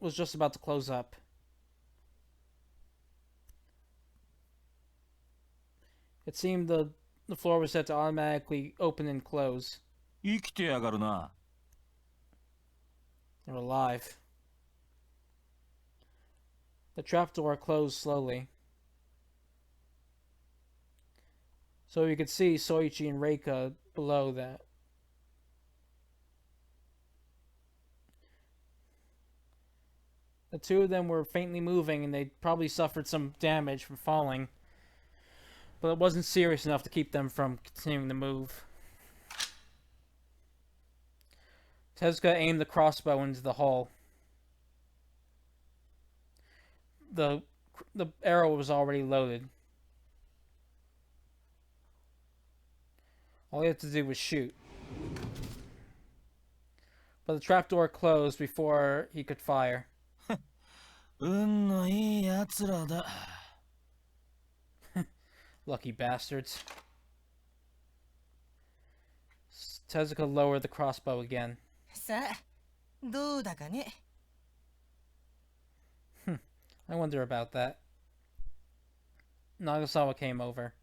S1: was just about to close up. It seemed the floor was set to automatically open and close.
S2: 生きてやがるな。
S1: They were alive. The trapdoor closed slowly. So you could see Soichi and Reika below that. The two of them were faintly moving and they probably suffered some damage from falling. But it wasn't serious enough to keep them from continuing to move. Tezuka aimed the crossbow into the hole. The arrow was already loaded. All he had to do was shoot. But the trapdoor closed before he could fire.
S2: 運のいいやつらだ。
S1: Lucky bastards. Tezuka lowered the crossbow again.
S3: さあ、どうだかね。
S1: I wonder about that. Nagasawa came over.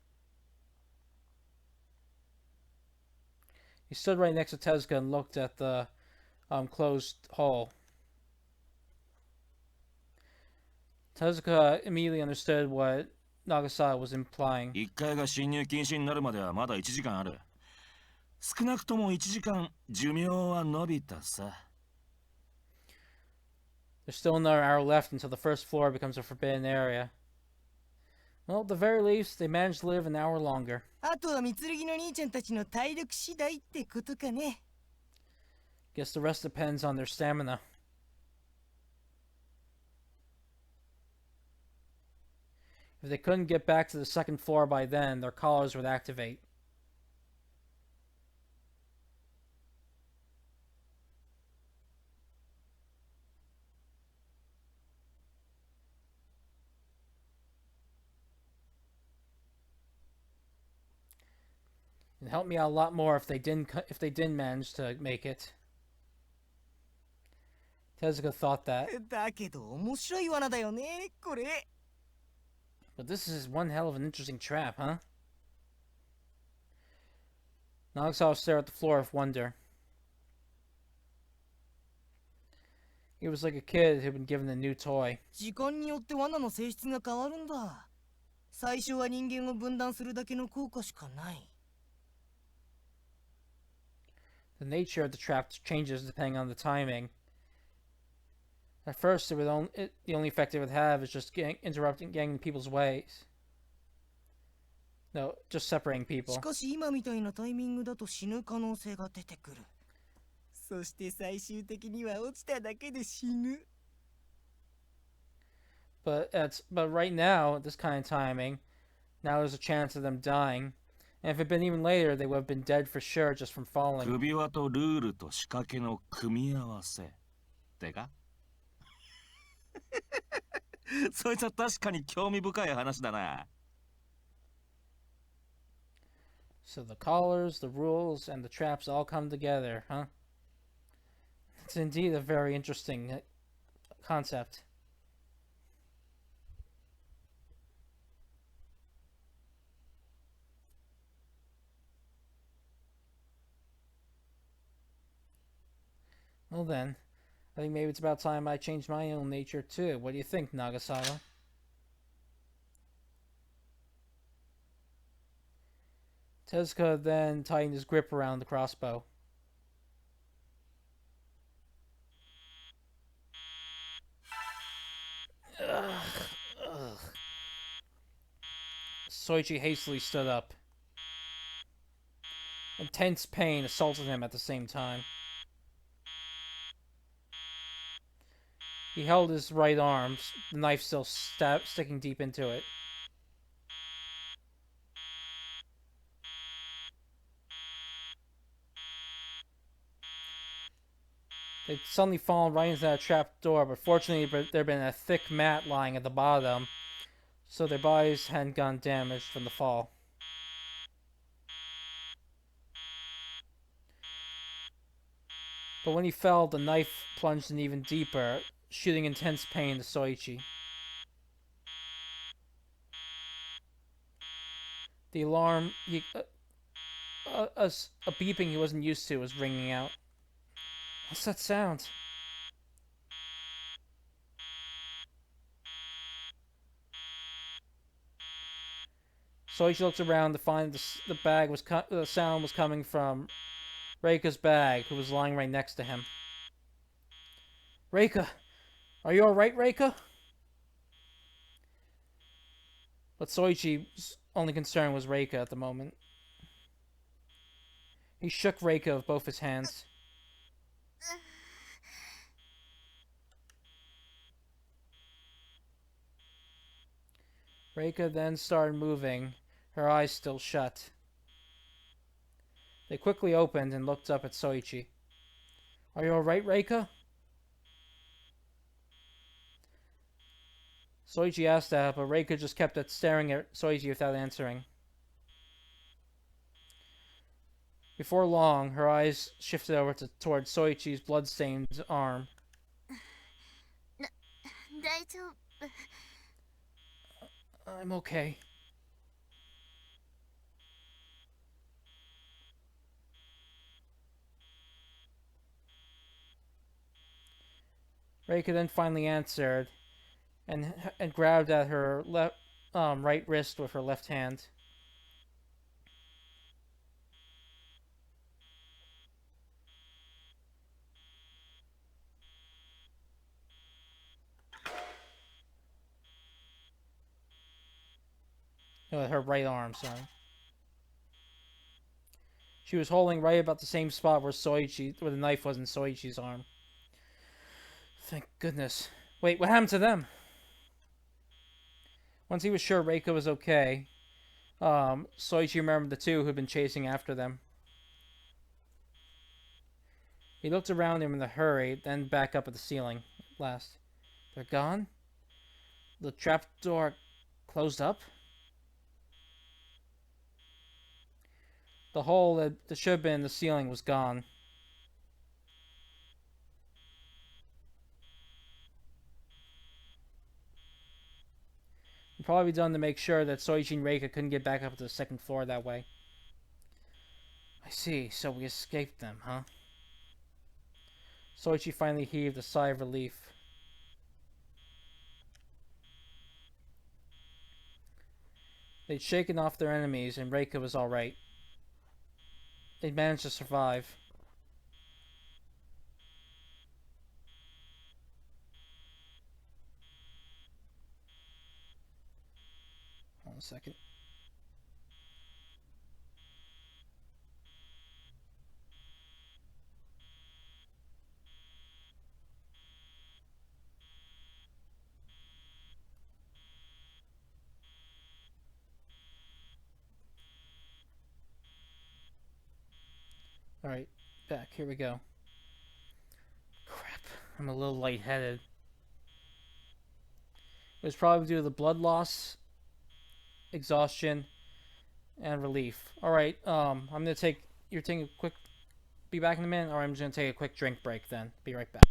S1: He stood right next to Tezuka and looked at the closed hole. Tezuka immediately understood what Nagasawa was implying.
S2: 1階が侵入禁止になるまではまだ1時間ある。少なくとも1時間寿命は伸びたさ。
S1: There's still another hour left until the first floor becomes a forbidden area. Well, at the very least, they managed to live an hour longer.
S3: あとは三剣の兄ちゃんたちの体力次第ってことかね。
S1: Guess the rest depends on their stamina. If they couldn't get back to the second floor by then, their collars would activate. It'd help me out a lot more if they didn't manage to make it. Tezuka thought that.
S3: だけど面白い罠だよね、これ。
S1: But this is one hell of an interesting trap, huh? Nagasawa stared at the floor with wonder. He was like a kid who'd been given a new toy.
S3: 時間によって罠の性質が変わるんだ。最初は人間を分断するだけの効果しかない。
S1: The nature of the trap changes depending on the timing. At first, the only effect it would have is just getting people's ways. No, just separating people.
S3: しかし今みたいなタイミングだと死ぬ可能性が出てくる。そして最終的には落ちただけで死ぬ。
S1: But right now, at this kind of timing, now there's a chance of them dying. And if it had been even later, they would have been dead for sure just from falling.
S2: 首輪とルールと仕掛けの組み合わせ。てかそいつは確かに興味深い話だな。
S1: So the collars, the rules, and the traps all come together, huh? It's indeed a very interesting concept. Well then, I think maybe it's about time I changed my own nature too. What do you think, Nagasawa? Tezuka then tightened his grip around the crossbow. Ugh. Soichi hastily stood up. Intense pain assaulted him at the same time. He held his right arm, the knife still sticking deep into it. They'd suddenly fallen right into that trap door, but fortunately there'd been a thick mat lying at the bottom, so their bodies hadn't gotten damaged from the fall. But when he fell, the knife plunged in even deeper, shooting intense pain to Soichi. The alarm, a beeping he wasn't used to, was ringing out. What's that sound? Soichi looked around to find the sound was coming from Reika's bag, who was lying right next to him. Reika! Are you alright, Reika? But Soichi's only concern was Reika at the moment. He shook Reika with both his hands. Reika then started moving, her eyes still shut. They quickly opened and looked up at Soichi. Are you alright, Reika? Soichi asked that, but Reika just kept at staring at Soichi without answering. Before long, her eyes shifted over towards Soichi's blood-stained arm.
S4: 大丈夫。
S1: I'm okay. Reika then finally answered, and grabbed at her right wrist with her left hand. Her right arm, sorry. She was holding right about the same spot where the knife was in Soichi's arm. Thank goodness. Wait, what happened to them? Once he was sure Reika was okay, Soichi remembered the two who'd been chasing after them. He looked around him in a hurry, then back up at the ceiling. At last, they're gone? The trapdoor closed up? The hole that should have been in the ceiling was gone. It'd probably be done to make sure that Soichi and Reika couldn't get back up to the second floor that way. I see, so we escaped them, huh? Soichi finally heaved a sigh of relief. They'd shaken off their enemies, and Reika was alright. They'd managed to survive. Hold on a second. Alright, back. Here we go. Crap, I'm a little lightheaded. It was probably due to the blood loss, exhaustion, and relief. Alright, I'm gonna take... You're taking a quick... Be back in a minute, or I'm just gonna take a quick drink break then. Be right back.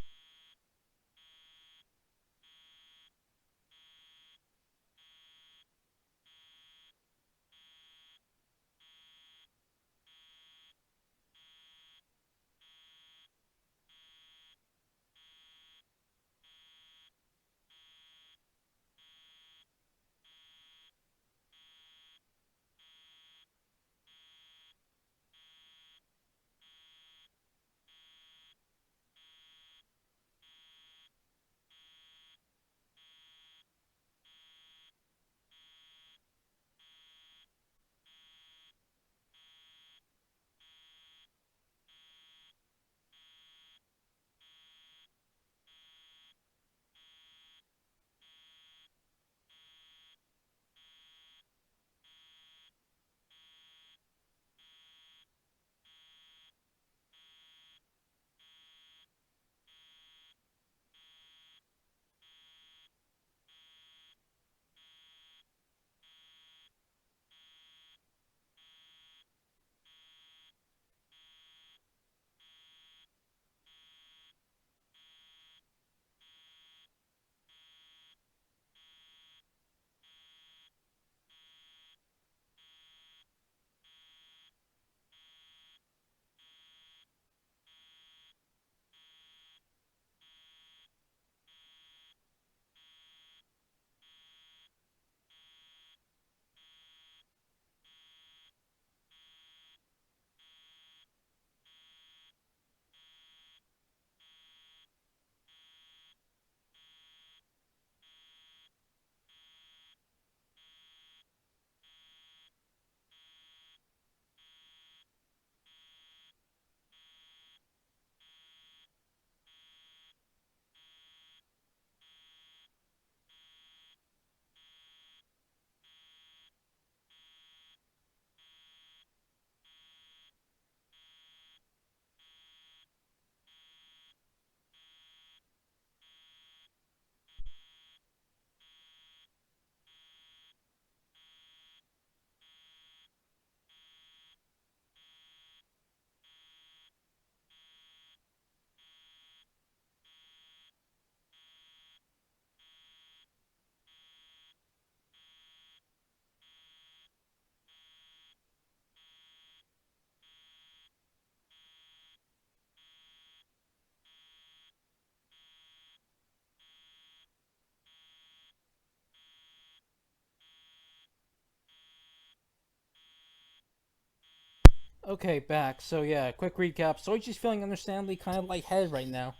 S1: Okay, back. So yeah, quick recap. Soichi's feeling understandably kind of lightheaded right now.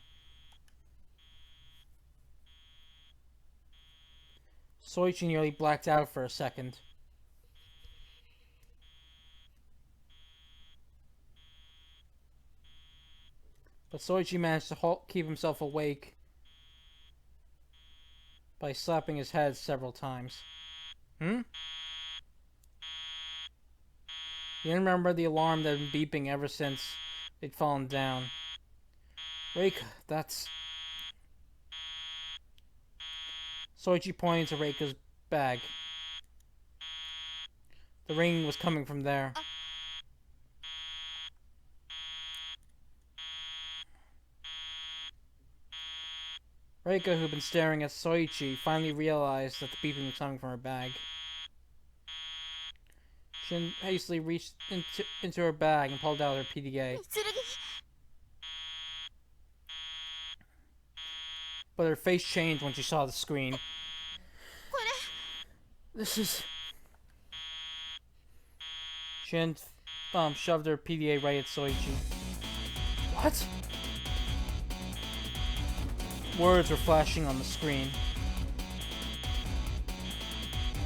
S1: Soichi nearly blacked out for a second. But Soichi managed to keep himself awake by slapping his head several times. Hmm? He didn't remember the alarm that had been beeping ever since they'd fallen down. Reika, that's... Soichi pointed to Reika's bag. The ring was coming from there. Reika, who'd been staring at Soichi, finally realized that the beeping was coming from her bag. She hastily reached into her bag and pulled out her PDA. But her face changed when she saw the screen. This is... She shoved her PDA right at Soichi. What? Words were flashing on the screen.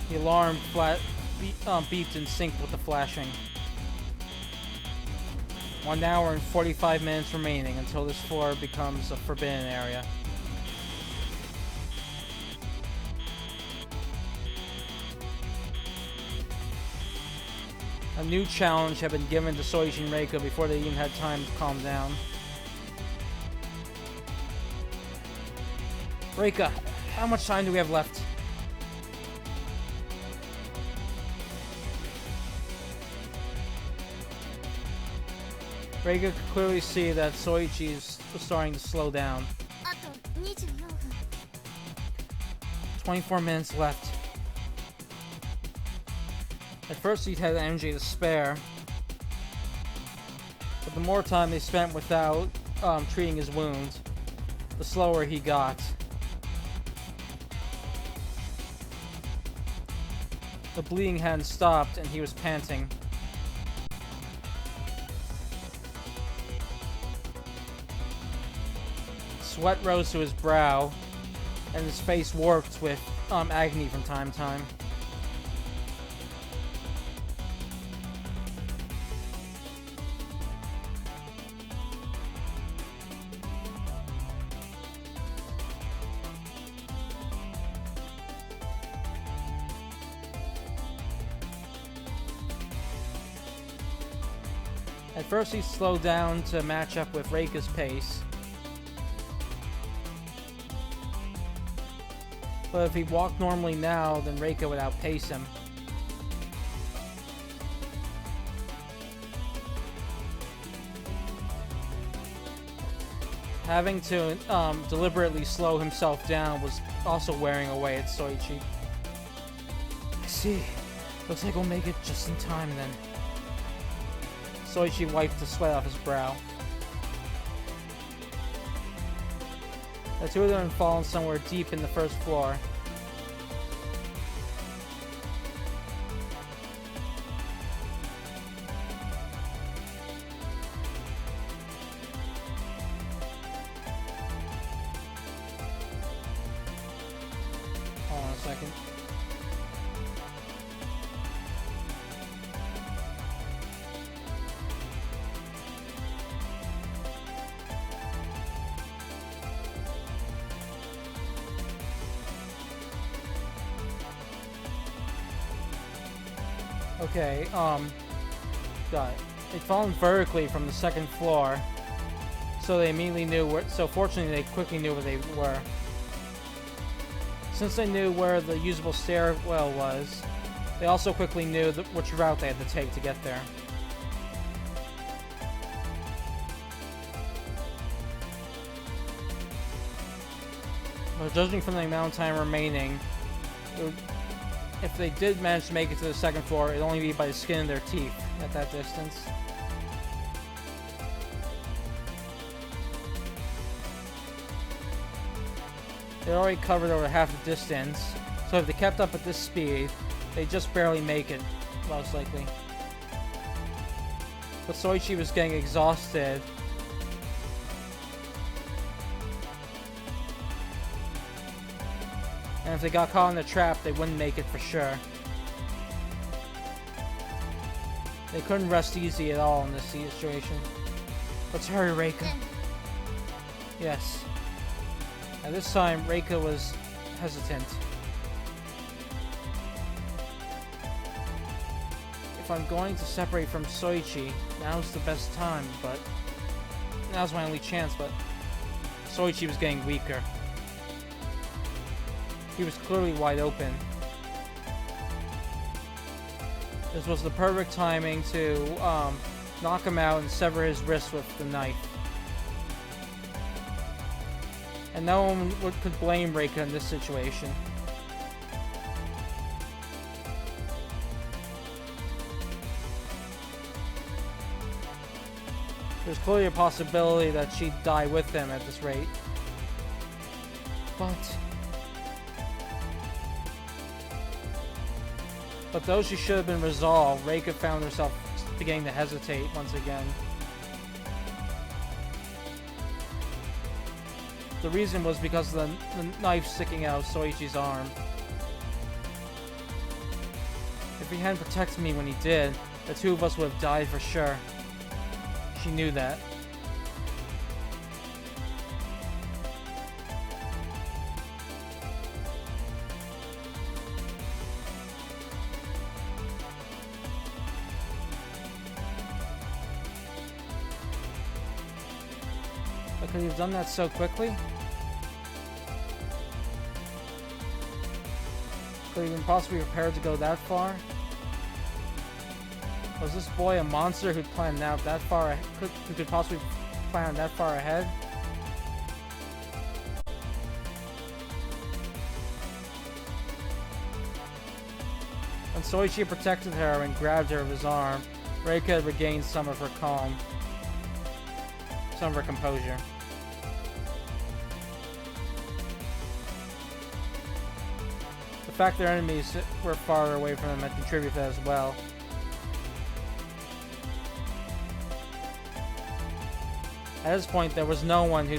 S1: The alarm beeped in sync with the flashing. 1 hour and 45 minutes remaining until this floor becomes a forbidden area. A new challenge had been given to Soichi and Reika before they even had time to calm down. Reika, how much time do we have left? Reika could clearly see that Soichi was starting to slow down. 24 minutes left. At first he had energy to spare, but the more time they spent without treating his wounds, the slower he got. The bleeding hadn't stopped and he was panting. Sweat rose to his brow, and his face warped with agony from time to time. At first he slowed down to match up with Reika's pace. But if he walked normally now, then Reika would outpace him. Having to deliberately slow himself down was also wearing away at Soichi. I see. Looks like we'll make it just in time then. Soichi wiped the sweat off his brow. The two of them had fallen somewhere deep in the first floor. Hold on a second. Okay, got it. They'd fallen vertically from the second floor, so they immediately knew where, so fortunately they quickly knew where they were. Since they knew where the usable stairwell was, they also quickly knew which route they had to take to get there. But judging from the amount of time remaining, if they did manage to make it to the second floor, it'd only be by the skin of their teeth at that distance. They already covered over half the distance, so if they kept up at this speed, they'd just barely make it, most likely. But Soichi was getting exhausted. And if they got caught in the trap, they wouldn't make it for sure. They couldn't rest easy at all in this situation. Let's hurry, Reika. Yes. At this time, Reika was hesitant. If I'm going to separate from Soichi, now's the best time, but... now's my only chance, but... Soichi was getting weaker. He was clearly wide open. This was the perfect timing to knock him out and sever his wrist with the knife. And no one could blame Reika in this situation. There's clearly a possibility that she'd die with him at this rate. But though she should have been resolved, Reika found herself beginning to hesitate once again. The reason was because of the knife sticking out of Soichi's arm. If he hadn't protected me when he did, the two of us would have died for sure. She knew that. But could he have done that so quickly? Could he have possibly prepared to go that far? Was this boy a monster who'd planned out that far? Who could possibly plan that far ahead? When Soichi protected her and grabbed her with his arm, Reika had regained some of her calm, some of her composure. The fact their enemies were far away from them had contributed to that as well. At this point, there was no one who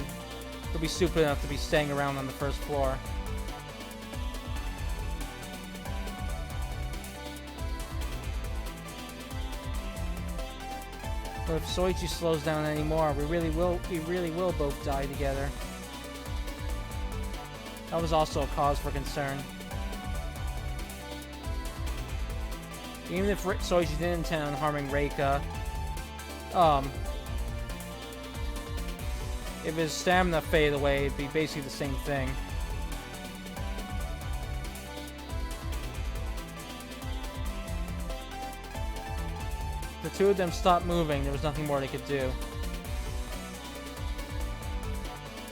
S1: would be stupid enough to be staying around on the first floor. But if Soichi slows down anymore, we really will both die together. That was also a cause for concern. Even if Soichi didn't intend on harming Reika, if his stamina faded away, it'd be basically the same thing. The two of them stopped moving, there was nothing more they could do.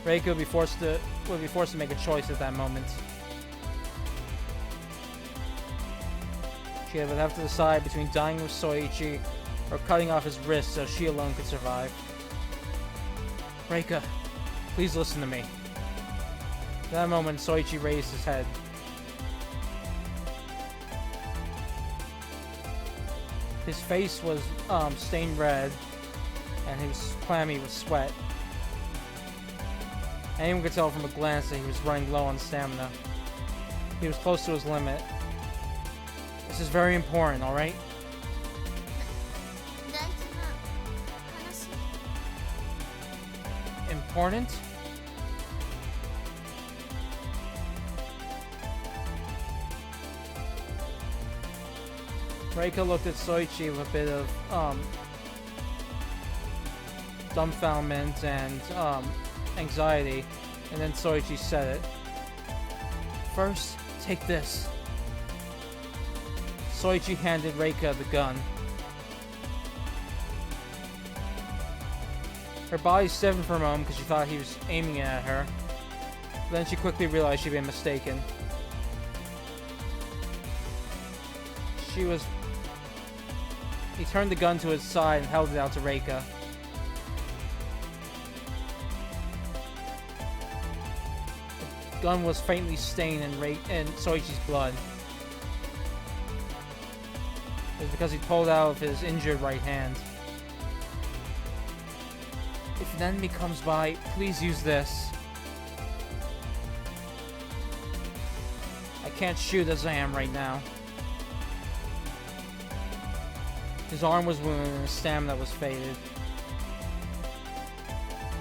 S1: Reika would be forced to make a choice at that moment. She would have to decide between dying with Soichi or cutting off his wrist so she alone could survive. Reika, please listen to me. At that moment, Soichi raised his head. His face was stained red, and he was clammy with sweat. Anyone could tell from a glance that he was running low on stamina. He was close to his limit. This is very important, alright? Important? Reika looked at Soichi with a bit of dumbfoundment and anxiety, and then Soichi said it. First, take this. Soichi handed Reika the gun. Her body stiffened for a moment because she thought he was aiming it at her. Then she quickly realized she'd been mistaken. He turned the gun to his side and held it out to Reika. The gun was faintly stained in Soichi's blood. It was because he pulled out of his injured right hand. If an enemy comes by, please use this. I can't shoot as I am right now. His arm was wounded and his stamina was faded.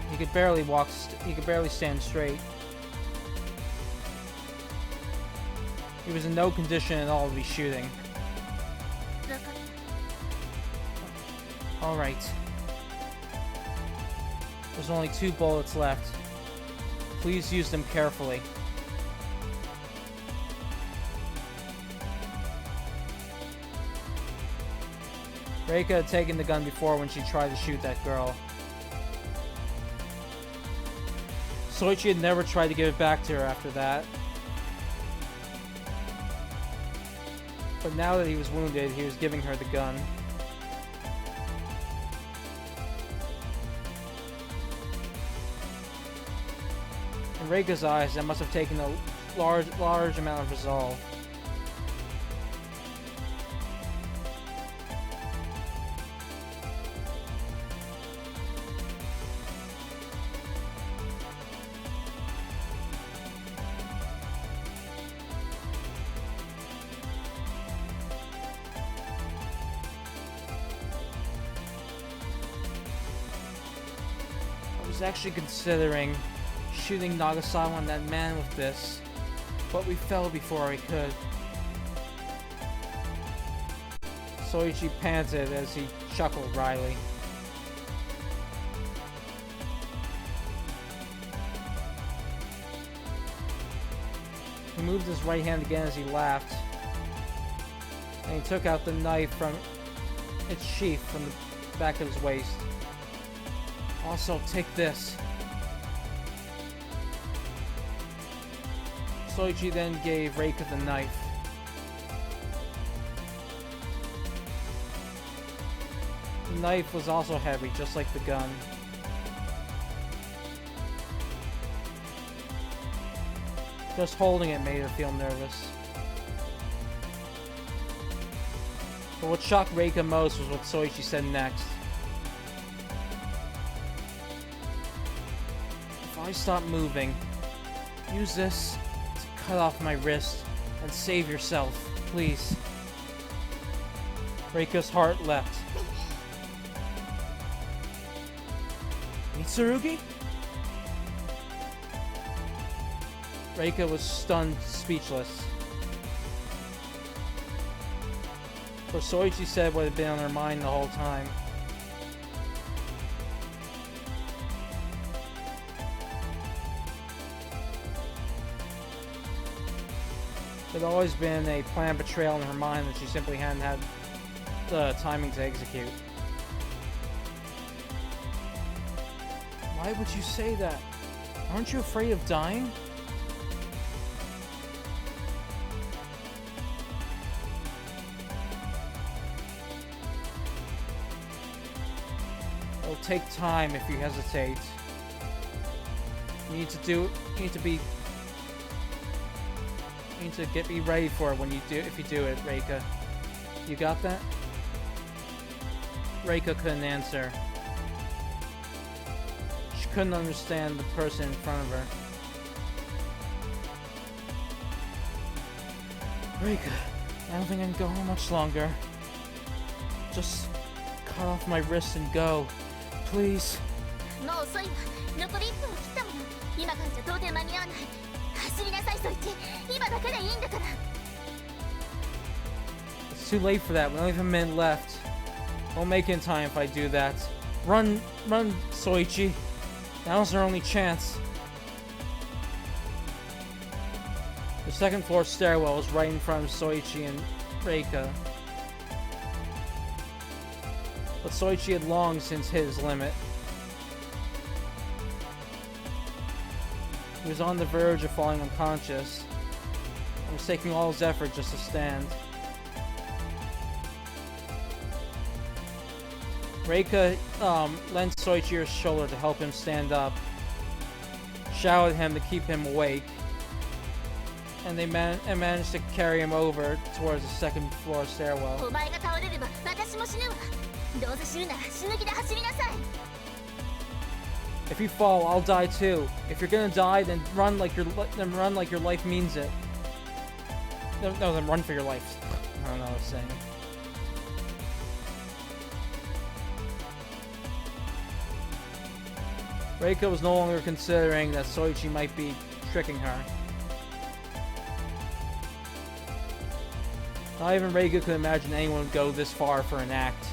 S1: He could barely walk, he could barely stand straight. He was in no condition at all to be shooting. Alright. There's only 2 bullets left. Please use them carefully. Reika had taken the gun before when she tried to shoot that girl. Soichi had never tried to give it back to her after that. But now that he was wounded, he was giving her the gun. In Reika's eyes, that must have taken a large amount of resolve. I was actually considering shooting Nagasawa and that man with this, but we fell before we could. Soichi panted as he chuckled wryly. He moved his right hand again as he laughed, and he took out the knife from its sheath from the back of his waist. Also, take this. Soichi then gave Reika the knife. The knife was also heavy, just like the gun. Just holding it made her feel nervous. But what shocked Reika most was what Soichi said next. If I stop moving, use this to cut off my wrist and save yourself, please. Reika's heart leapt. Mitsurugi? Reika was stunned, speechless. For Soichi said what had been on her mind the whole time. There'd always been a planned betrayal in her mind that she simply hadn't had the timing to execute. Why would you say that? Aren't you afraid of dying? It'll take time if you hesitate. You need to be ready for it when you do, if you do it, Reika. You got that? Reika couldn't answer. She couldn't understand the person in front of her. Reika, I don't think I can go home much longer. Just cut off my wrist and go. Please.
S4: もう遅いわ。残り1分を切ったもの。今からじゃ到底間に合わない。走りなさい、ソイチ。今だけでいいんだから。
S1: It's too late for that. We only have a minute left. Won't make it in time if I do that. Run, Soichi. Now's our only chance. The second floor stairwell was right in front of Soichi and Reika. But Soichi had long since hit his limit. He was on the verge of falling unconscious, and was taking all his effort just to stand. Reika lent Soichi her shoulder to help him stand up, shouted at him to keep him awake, and they managed to carry him over towards the second floor stairwell.
S4: お前が倒れれば私も死ぬわ。どうせ死ぬなら死ぬ気で走りなさい。
S1: If you fall, I'll die too. If you're gonna die, then run like your life means it. No, then run for your life. I don't know what I was saying. Reika was no longer considering that Soichi might be tricking her. Not even Reika could imagine anyone would go this far for an act.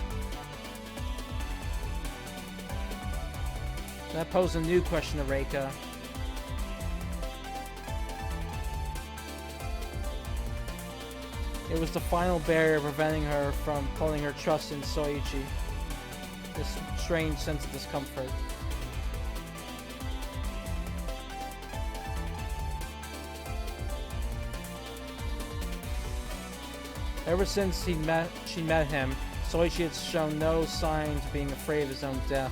S1: That posed a new question to Reika. It was the final barrier preventing her from putting her trust in Soichi. This strange sense of discomfort. Ever since she met him, Soichi had shown no signs of being afraid of his own death.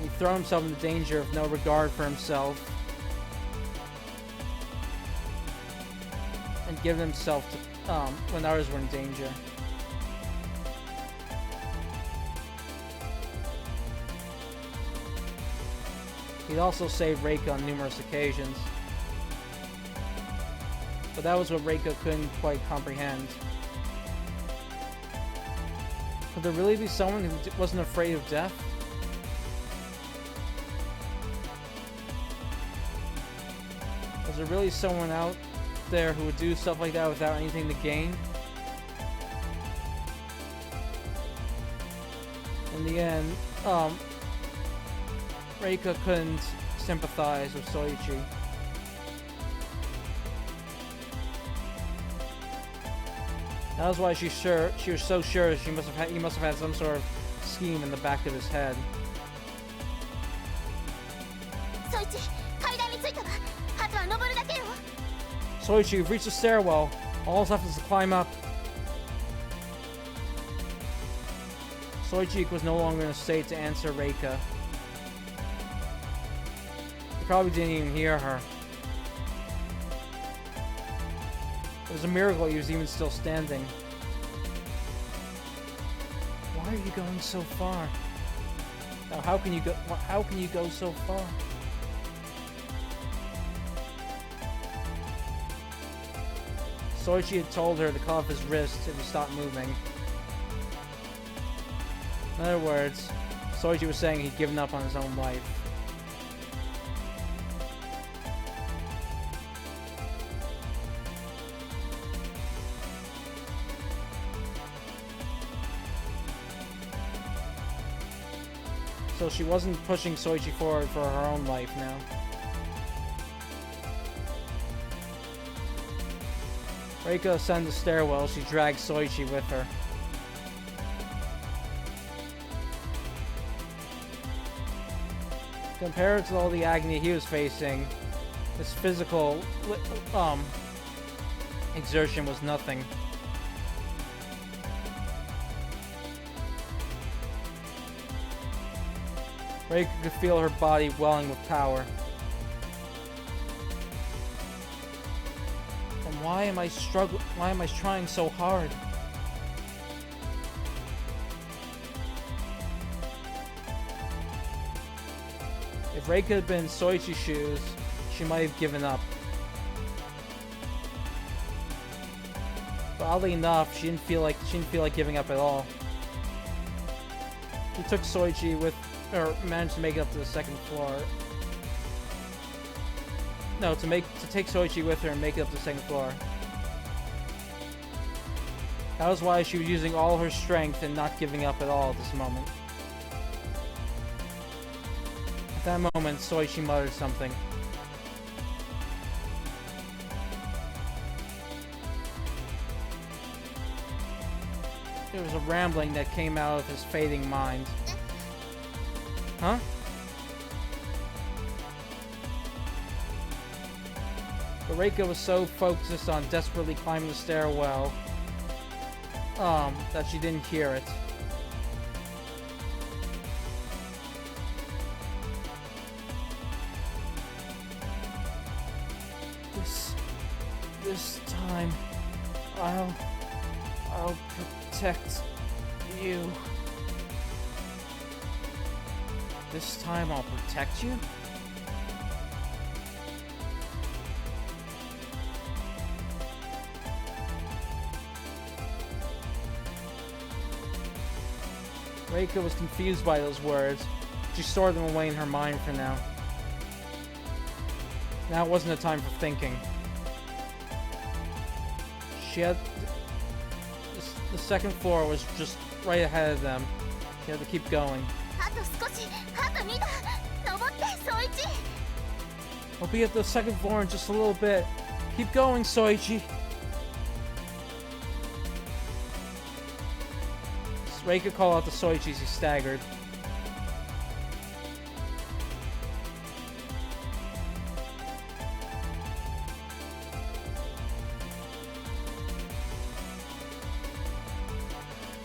S1: He'd thrown himself into danger of no regard for himself, and given himself to when others were in danger. He'd also saved Reika on numerous occasions. But that was what Reika couldn't quite comprehend. Could there really be someone who wasn't afraid of death? Was there really someone out there who would do stuff like that without anything to gain? In the end, Reika couldn't sympathize with Soichi. That was why she was so sure he must have had some sort of scheme in the back of his head. Soichi, you've reached the stairwell. All that's left is to climb up. Soichi was no longer in a state to answer Reika. He probably didn't even hear her. It was a miracle he was even still standing. Why are you going so far? Now, how can you go so far? Soichi had told her to cut off his wrist if he stopped moving. In other words, Soichi was saying he'd given up on his own life. So she wasn't pushing Soichi forward for her own life now. Reika ascended the stairwell. She dragged Soichi with her. Compared to all the agony he was facing, this physical exertion was nothing. Reika could feel her body welling with power. And why am I trying so hard? If Reika had been in Soichi's shoes, she might have given up. But oddly enough, she didn't feel like giving up at all. She took Soichi with, or managed to make it up to the second floor. No, to take Soichi with her and make it up to the second floor. That was why she was using all her strength and not giving up at all at this moment. At that moment, Soichi muttered something. There was a rambling that came out of his fading mind. Huh? But Reika was so focused on desperately climbing the stairwell that she didn't hear it. This time, I'll protect you. This time I'll protect you? Reika was confused by those words. She stored them away in her mind for now. Now wasn't a time for thinking. She had... The second floor was just right ahead of them. She had to keep going. I'll be at the second floor in just a little bit. Keep going, Soichi. Reika called out to Soichi as he staggered.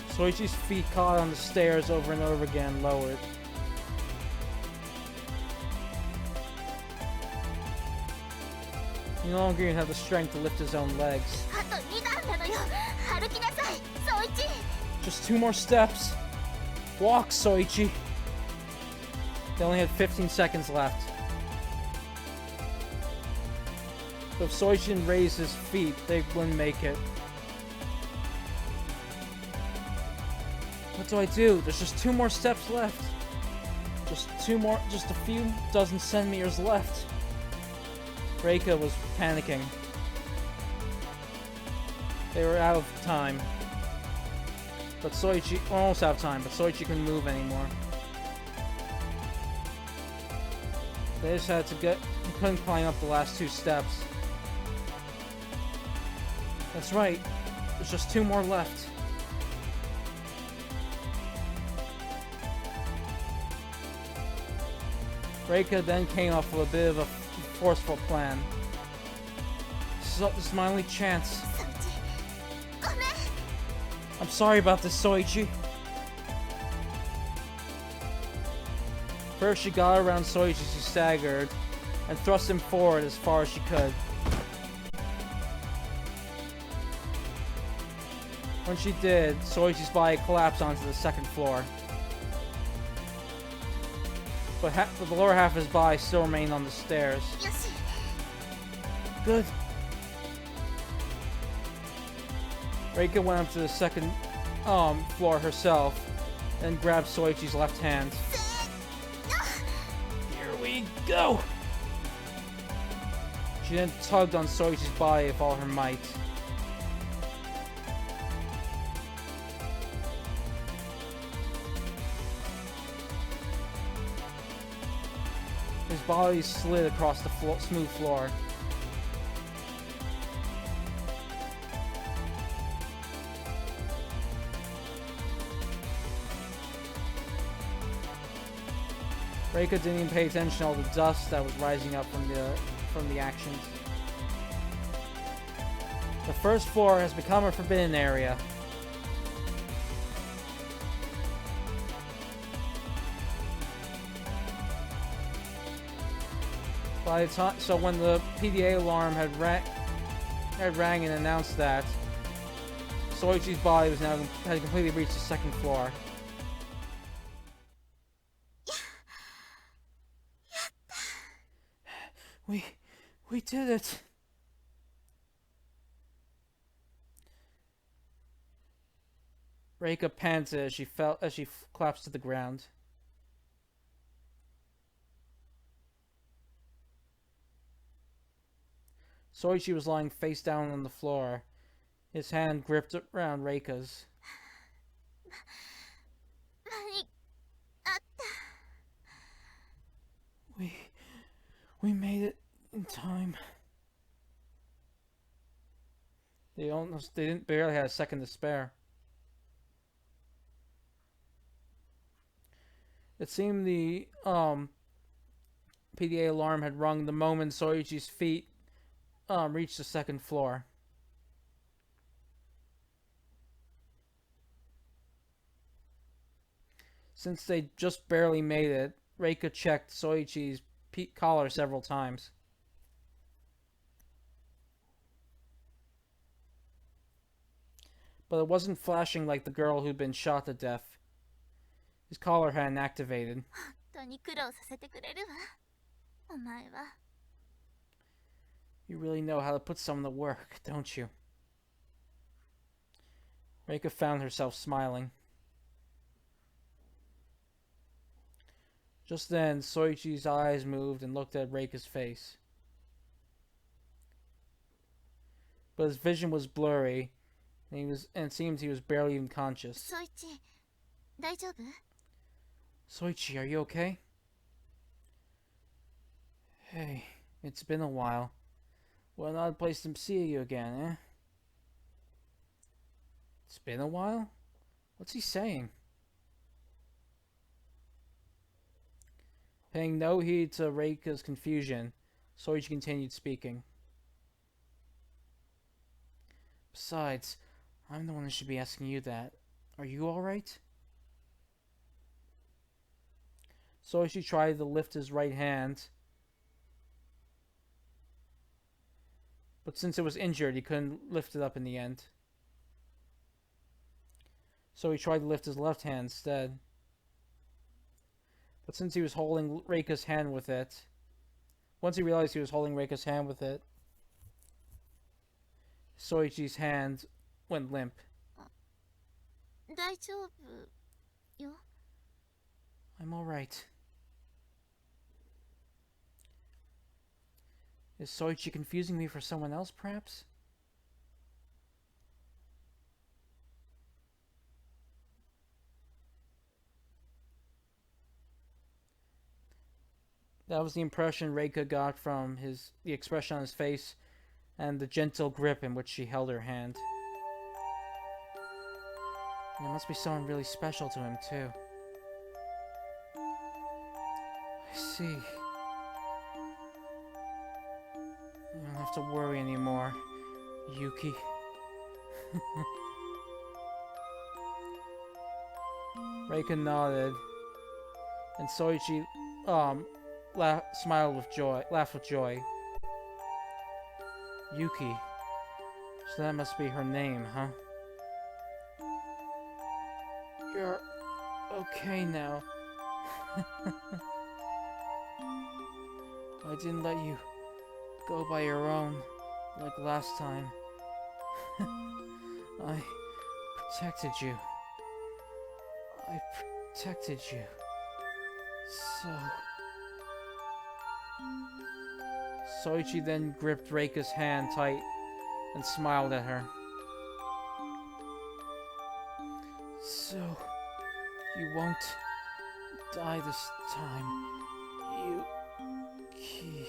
S1: Soichi's feet caught on the stairs over and over again, lowered. He no longer even had the strength to lift his own legs. Just 2 more steps. Walk, Soichi. They only had 15 seconds left. But if Soichi didn't raise his feet, they wouldn't make it. What do I do? There's just 2 more steps left. Just a few dozen centimeters left. Reika was panicking. They were out of time. But Soichi, almost out of time, but Soichi couldn't move anymore. They just had to he couldn't climb up the last 2 steps. That's right. There's just 2 more left. Reika then came up with a bit of a forceful plan. This is my only chance. I'm sorry about this, Soichi. First, she got around Soichi as he staggered, and thrust him forward as far as she could. When she did, Soichi's body collapsed onto the second floor. But the lower half of his body still remained on the stairs. Good. Reika went up to the second floor herself and grabbed Soichi's left hand. Here we go! She then tugged on Soichi's body with all her might. His body slid across the smooth floor. Reika didn't even pay attention to all the dust that was rising up from the actions. The first floor has become a forbidden area. By the time, so when the PDA alarm had rang and announced that, Soichi's body was had completely reached the second floor. We did it. Reika panted as she collapsed to the ground. Soichi was lying face down on the floor, his hand gripped around Reika's. We made it in time. They didn't barely have a second to spare. It seemed the PDA alarm had rung the moment Soichi's feet reached the second floor. Since they just barely made it, Reika checked Soichi's collar several times. but it wasn't flashing like the girl who'd been shot to death. His collar hadn't activated.
S4: 本当に苦労させてくれるわお前は
S1: You really know how to put someone to work, don't you? Reika found herself smiling. Just then, Soichi's eyes moved and looked at Reika's face. But his vision was blurry, and it seemed he was barely even conscious.
S4: ソイチ大丈夫
S1: Soichi, are you okay? Hey, it's been a while. What an odd place to see you again, eh? It's been a while? What's he saying? Paying no heed to Reika's confusion, Soichi continued speaking. Besides, I'm the one who should be asking you that. Are you alright? Soichi tried to lift his right hand, but since it was injured, he couldn't lift it up in the end. So he tried to lift his left hand instead. But since he was holding Reika's hand with it, once he realized he was holding Reika's hand with it, Soichi's hand went limp.
S4: 大丈夫よ
S1: I'm alright. Is Soichi confusing me for someone else, perhaps? That was the impression Reika got from the expression on his face and the gentle grip in which she held her hand. And it must be someone really special to him, too. I see. You don't have to worry anymore, Yuki. Reika nodded, and Soichi, smiled with joy, laughed with joy. Yuki. So that must be her name, huh? You're okay now. I didn't let you go by your own, like last time. I protected you. I protected you. So... Soichi then gripped Reika's hand tight and smiled at her. So, you won't die this time, Yuki.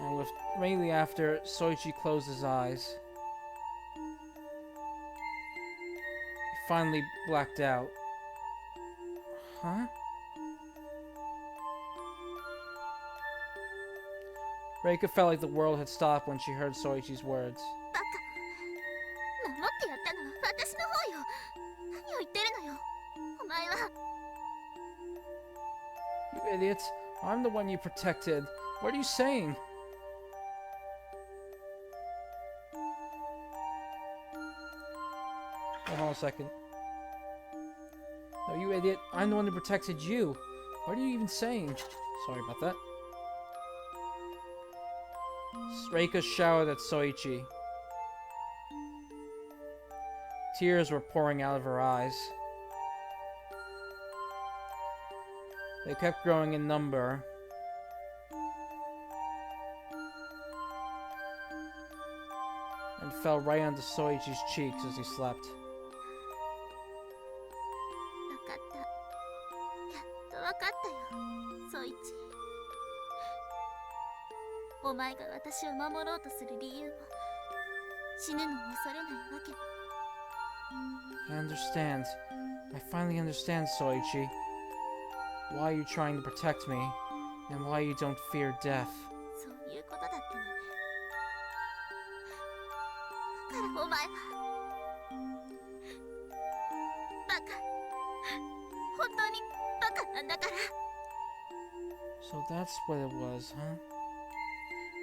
S1: And mainly after Soichi closed his eyes, he finally blacked out. Huh? Reika felt like the world had stopped when she heard Soichi's words.
S4: バカ守ってやったのは私の方よ何を言ってるのよお前は
S1: You idiot! I'm the one you protected. What are you saying? Hold on a second. No, you idiot! I'm the one who protected you. What are you even saying? Sorry about that. Reika shouted at Soichi. Tears were pouring out of her eyes. They kept growing in number. And fell right onto Soichi's cheeks as he slept.
S4: 分かったやっと分かったよソイチお前が私を守ろうとする理由も死ぬのを恐れないわけも
S1: I understand. I finally understand, Soichi. Why you're trying to protect me, and why you don't fear death.
S4: そういうことだったのねだからお前はバカ本当にバカなんだから
S1: So that's what it was, huh?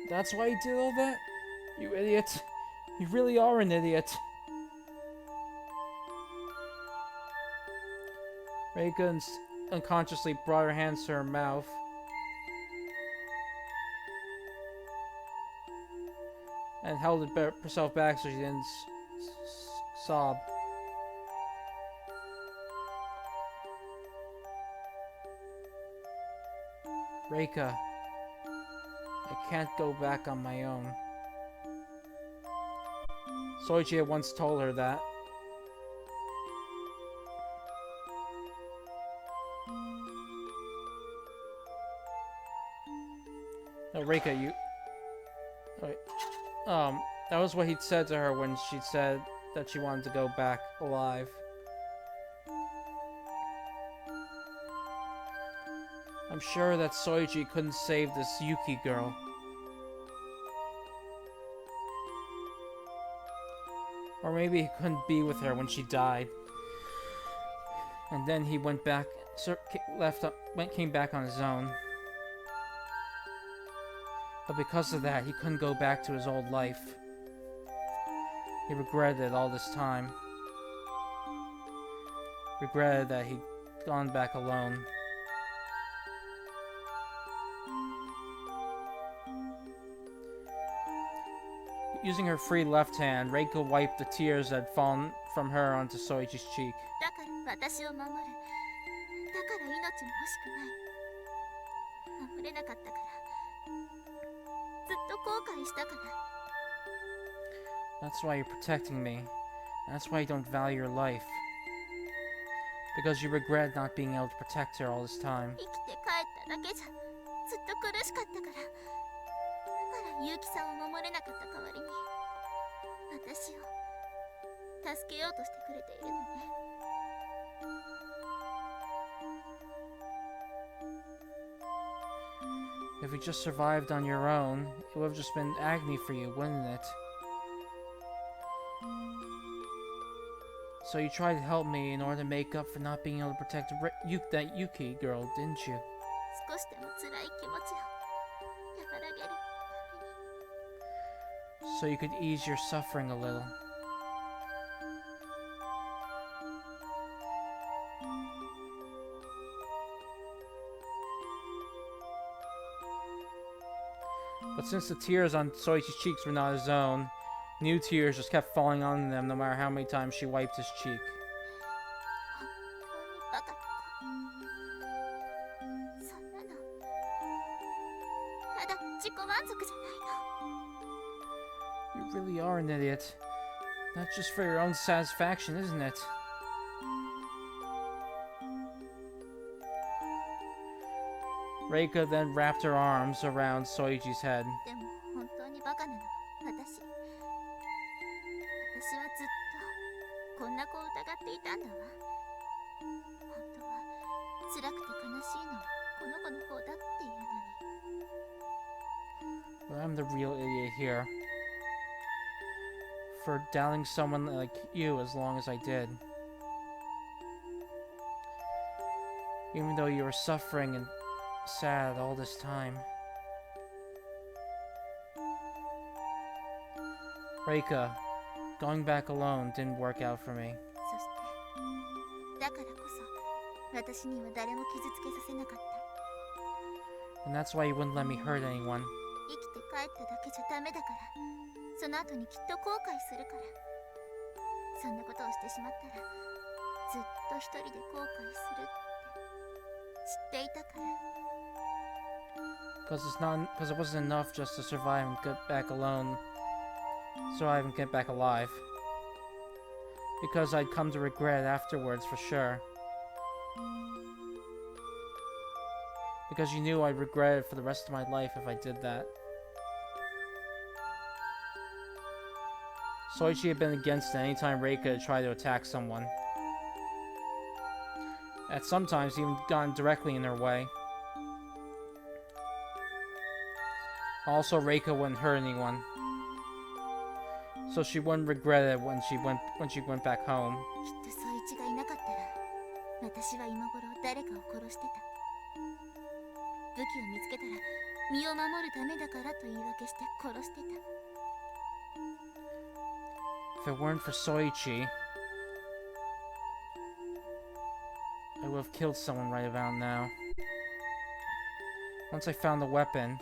S1: That's why you did all that? You idiot. You really are an idiot. Reika unconsciously brought her hands to her mouth. And held herself back so she didn't sob. Reika, I can't go back on my own. Soichi had once told her that. No, Reika, you... Wait. That was what he'd said to her when she said that she wanted to go back alive. I'm sure that Soichi couldn't save this Yuki girl. Or maybe he couldn't be with her when she died. And then he went back, came back on his own. But because of that, he couldn't go back to his old life. He regretted it all this time. Regretted that he'd gone back alone. Using her free left hand, Reiko wiped the tears that had fallen from her onto Soichi's cheek.
S4: だから私を守る。だから命も欲しくない。守れなかったから。ずっと後悔したから。
S1: That's why you're protecting me. That's why you don't value your life. Because you regret not being able to protect her all this time.
S4: 生きて帰っただけじゃずっと苦しかったから。だから結城さんを守れなかった代わりに私を助けようとしてくれているのね。
S1: If you just survived on your own, it would have just been agony for you, wouldn't it? So you tried to help me in order to make up for not being able to protect that Yuki girl, didn't you?
S4: 少しでも辛い気持ちを和らげるために。
S1: So you could ease your suffering a little. But since the tears on Soichi's cheeks were not his own, new tears just kept falling on them no matter how many times she wiped his cheek.
S4: バカな子。そんなのただ自己満足じゃないの。
S1: You really are an idiot. Not just for your own satisfaction, isn't it? Reika then wrapped her arms around Soichi's head.
S4: でも本当にバカなの私はずっとこんな子を疑っていたんだわ。本当は辛くて悲しいのはこの子の方だっていうのに。
S1: But I'm the real idiot here. For doubting someone like you as long as I did. Even though you were suffering and sad all this time. Reika, going back alone didn't work out for me.
S4: そしてだからこそ私には誰も傷つけさせなかった。
S1: And that's why you wouldn't let me hurt anyone.
S4: 生きて帰っただけじゃダメだからその後にきっと後悔するから。そんなことをしてしまったらずっと一人で後悔するって知っていたから。
S1: Because it wasn't enough just to survive and get back alone. Survive and get back alive. Because I'd come to regret afterwards for sure. Because you knew I'd regret it for the rest of my life if I did that. Soichi had been against it anytime Reika had tried to attack someone. At sometimes even gotten directly in her way. Also, Reika wouldn't hurt anyone, so she wouldn't regret it when she went back home.
S4: きっとソイチがいなかったら私は今頃誰かを殺してた。武器を見つけたら身を守るためだからと言い訳して殺してた。
S1: If it weren't for Soichi, I would have killed someone right about now. Once I found the weapon,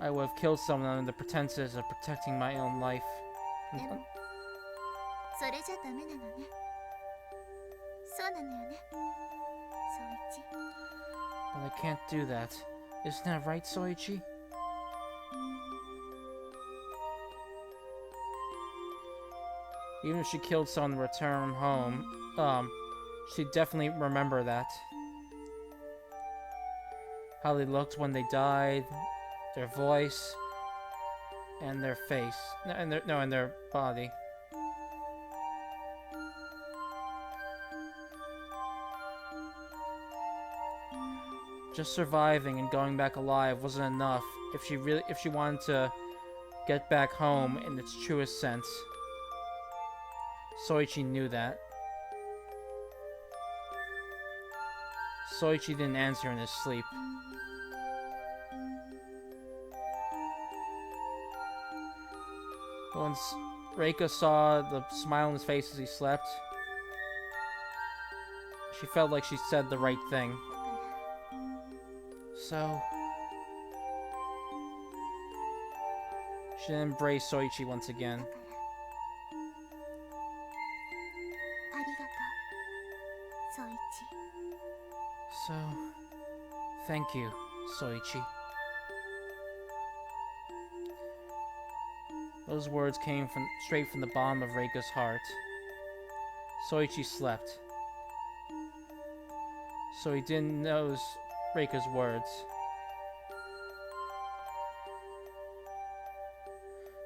S1: I would have killed someone under the pretenses of protecting my own life.
S4: でもそれじゃダメなのね。そうなのよね、宗一。
S1: But I can't do that. Isn't that right, Soichi? Even if she killed someone to return home, she'd definitely remember that. How they looked when they died, their voice, and their face. And their body. Just surviving and going back alive wasn't enough if she wanted to get back home in its truest sense. Soichi knew that. Soichi didn't answer in his sleep. Once Reika saw the smile on his face as he slept, she felt like she said the right thing. So she embraced Soichi once again.
S4: ありがとう、宗一。
S1: So, thank you, Soichi. Those words came straight from the bottom of Reika's heart. Soichi slept, so he didn't know Reika's words.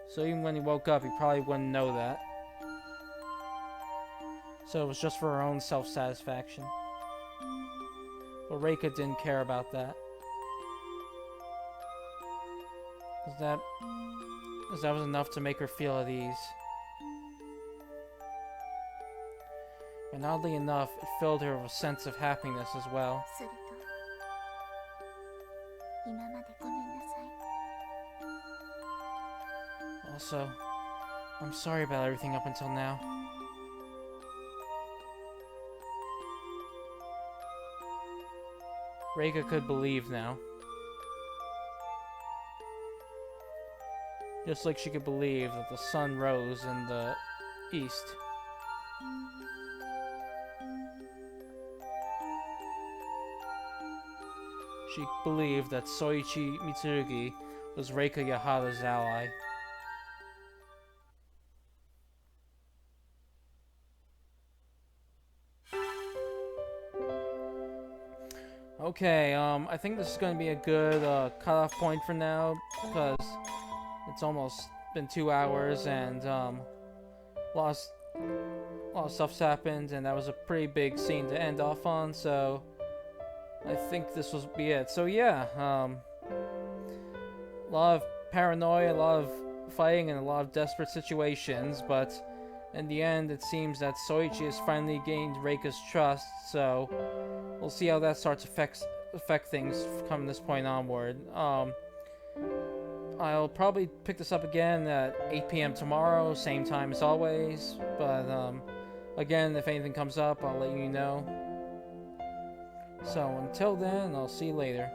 S1: So even when he woke up, he probably wouldn't know that. So it was just for her own self-satisfaction. But Reika didn't care about that. Because that was enough to make her feel at ease. And oddly enough, it filled her with a sense of happiness as well.
S4: すると今までごめんなさい。
S1: Also, I'm sorry about everything up until now. Reika could believe now. Just like she could believe that the sun rose in the east. She believed that Soichi Mitsurugi was Reika Yahada's ally. Okay, I think this is going to be a good cutoff point for now, because it's almost been 2 hours, and a lot of stuff's happened, and that was a pretty big scene to end off on, so I think this will be it. So yeah, a lot of paranoia, a lot of fighting, and a lot of desperate situations, but in the end, it seems that Soichi has finally gained Reika's trust, so we'll see how that starts to affect things from this point onward. I'll probably pick this up again at 8 p.m. tomorrow, same time as always, but again, if anything comes up, I'll let you know. So until then, I'll see you later.